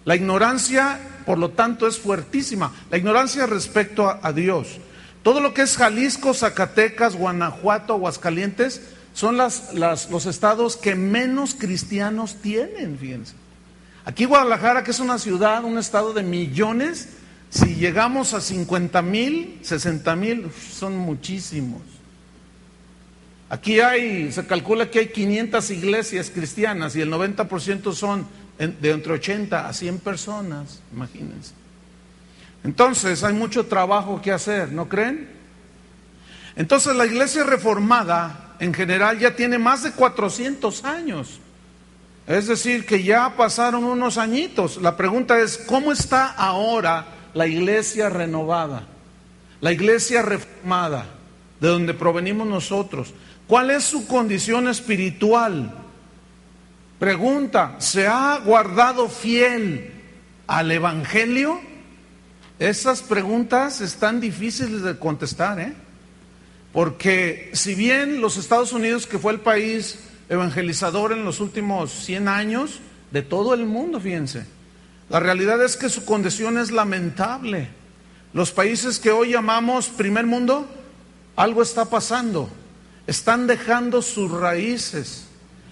La ignorancia, por lo tanto, es fuertísima. La ignorancia respecto a Dios. Todo lo que es Jalisco, Zacatecas, Guanajuato, Aguascalientes, son los estados que menos cristianos tienen, fíjense. Aquí Guadalajara, que es una ciudad, un estado de millones, si llegamos a 50,000, 60,000, son muchísimos. Aquí se calcula que hay 500 iglesias cristianas y el 90% son de entre 80 a 100 personas, imagínense. Entonces hay mucho trabajo que hacer, ¿no creen? Entonces la iglesia reformada en general ya tiene más de 400 años. Es decir, que ya pasaron unos añitos. La pregunta es, ¿cómo está ahora la iglesia renovada? La iglesia reformada, de donde provenimos nosotros. ¿Cuál es su condición espiritual? Pregunta, ¿se ha guardado fiel al Evangelio? Esas preguntas están difíciles de contestar, Porque si bien los Estados Unidos, que fue el país evangelizador en los últimos 100 años, de todo el mundo, fíjense, la realidad es que su condición es lamentable. Los países que hoy llamamos primer mundo, algo está pasando. Están dejando sus raíces,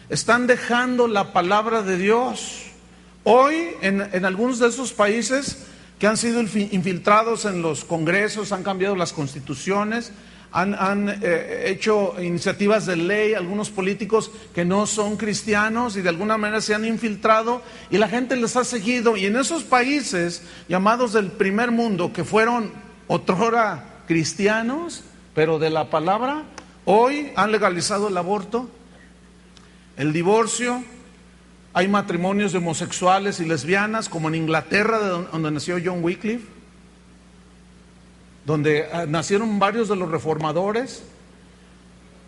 están dejando la palabra de Dios. Hoy en algunos de esos países que han sido infiltrados en los congresos, han cambiado las constituciones, han hecho iniciativas de ley, algunos políticos que no son cristianos y de alguna manera se han infiltrado y la gente les ha seguido. Y en esos países llamados del primer mundo, que fueron otrora cristianos, pero de la palabra, hoy han legalizado el aborto, el divorcio, hay matrimonios de homosexuales y lesbianas, como en Inglaterra, donde nació John Wycliffe, donde nacieron varios de los reformadores.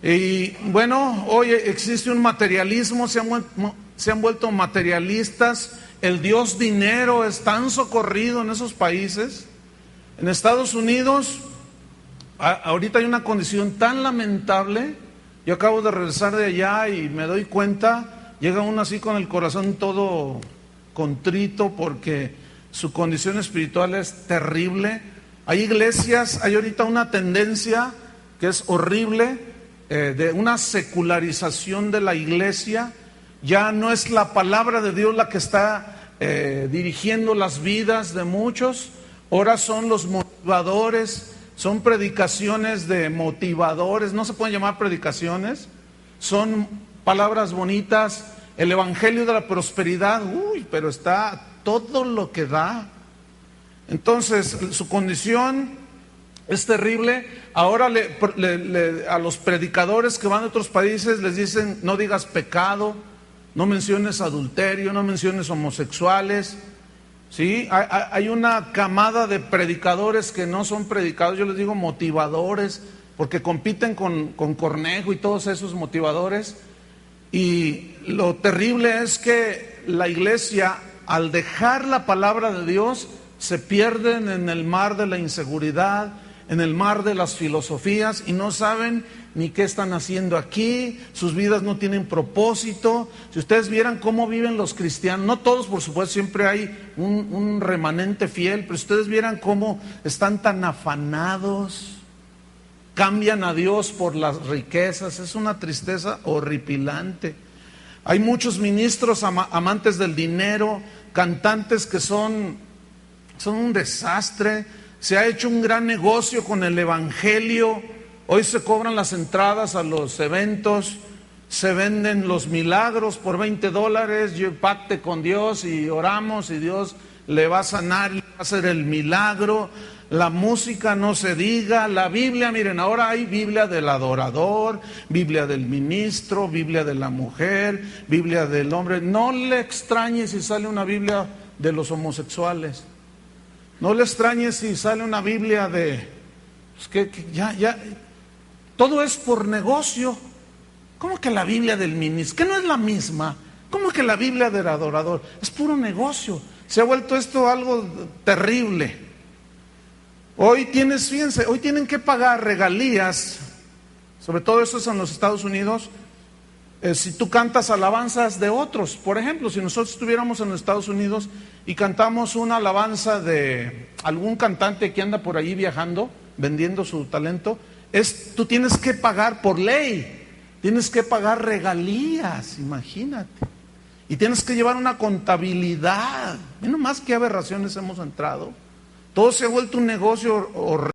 Y bueno, hoy existe un materialismo, se han vuelto materialistas. El Dios dinero es tan socorrido en esos países. En Estados Unidos, ahorita hay una condición tan lamentable. Yo acabo de regresar de allá y me doy cuenta, llega uno así con el corazón todo contrito porque su condición espiritual es terrible. Hay iglesias, hay ahorita una tendencia que es horrible, de una secularización de la iglesia. Ya no es la palabra de Dios la que está dirigiendo las vidas de muchos. Ahora son los motivadores, son predicaciones de motivadores, no se pueden llamar predicaciones, son palabras bonitas, el evangelio de la prosperidad, pero está todo lo que da. Entonces, su condición es terrible. Ahora a los predicadores que van de otros países les dicen, no digas pecado, no menciones adulterio, no menciones homosexuales. ¿Sí? Hay una camada de predicadores que no son predicadores, yo les digo motivadores, porque compiten con Cornejo y todos esos motivadores. Y lo terrible es que la iglesia, al dejar la palabra de Dios, se pierden en el mar de la inseguridad, en el mar de las filosofías y no saben ni qué están haciendo aquí, sus vidas no tienen propósito. Si ustedes vieran cómo viven los cristianos, no todos por supuesto, siempre hay un remanente fiel, pero si ustedes vieran cómo están tan afanados, cambian a Dios por las riquezas, es una tristeza horripilante. Hay muchos ministros amantes del dinero, cantantes que son un desastre. Se ha hecho un gran negocio con el evangelio. Hoy se cobran las entradas a los eventos, se venden los milagros por $20. Yo pacte con Dios y oramos y Dios le va a sanar, le va a hacer el milagro. La música no se diga, la Biblia, miren, ahora hay Biblia del adorador, Biblia del ministro, Biblia de la mujer, Biblia del hombre. No le extrañe si sale una Biblia de los homosexuales. No le extrañe si sale una Biblia de... todo es por negocio. ¿Cómo que la Biblia del ministro? ¿Que no es la misma? ¿Cómo que la Biblia del adorador? Es puro negocio. Se ha vuelto esto algo terrible. Fíjense, hoy tienen que pagar regalías, sobre todo eso es en los Estados Unidos, si tú cantas alabanzas de otros. Por ejemplo, si nosotros estuviéramos en los Estados Unidos y cantamos una alabanza de algún cantante que anda por ahí viajando, vendiendo su talento, tú tienes que pagar por ley, tienes que pagar regalías, imagínate. Y tienes que llevar una contabilidad. Menos más que aberraciones hemos entrado. Todo se ha vuelto un negocio horrible.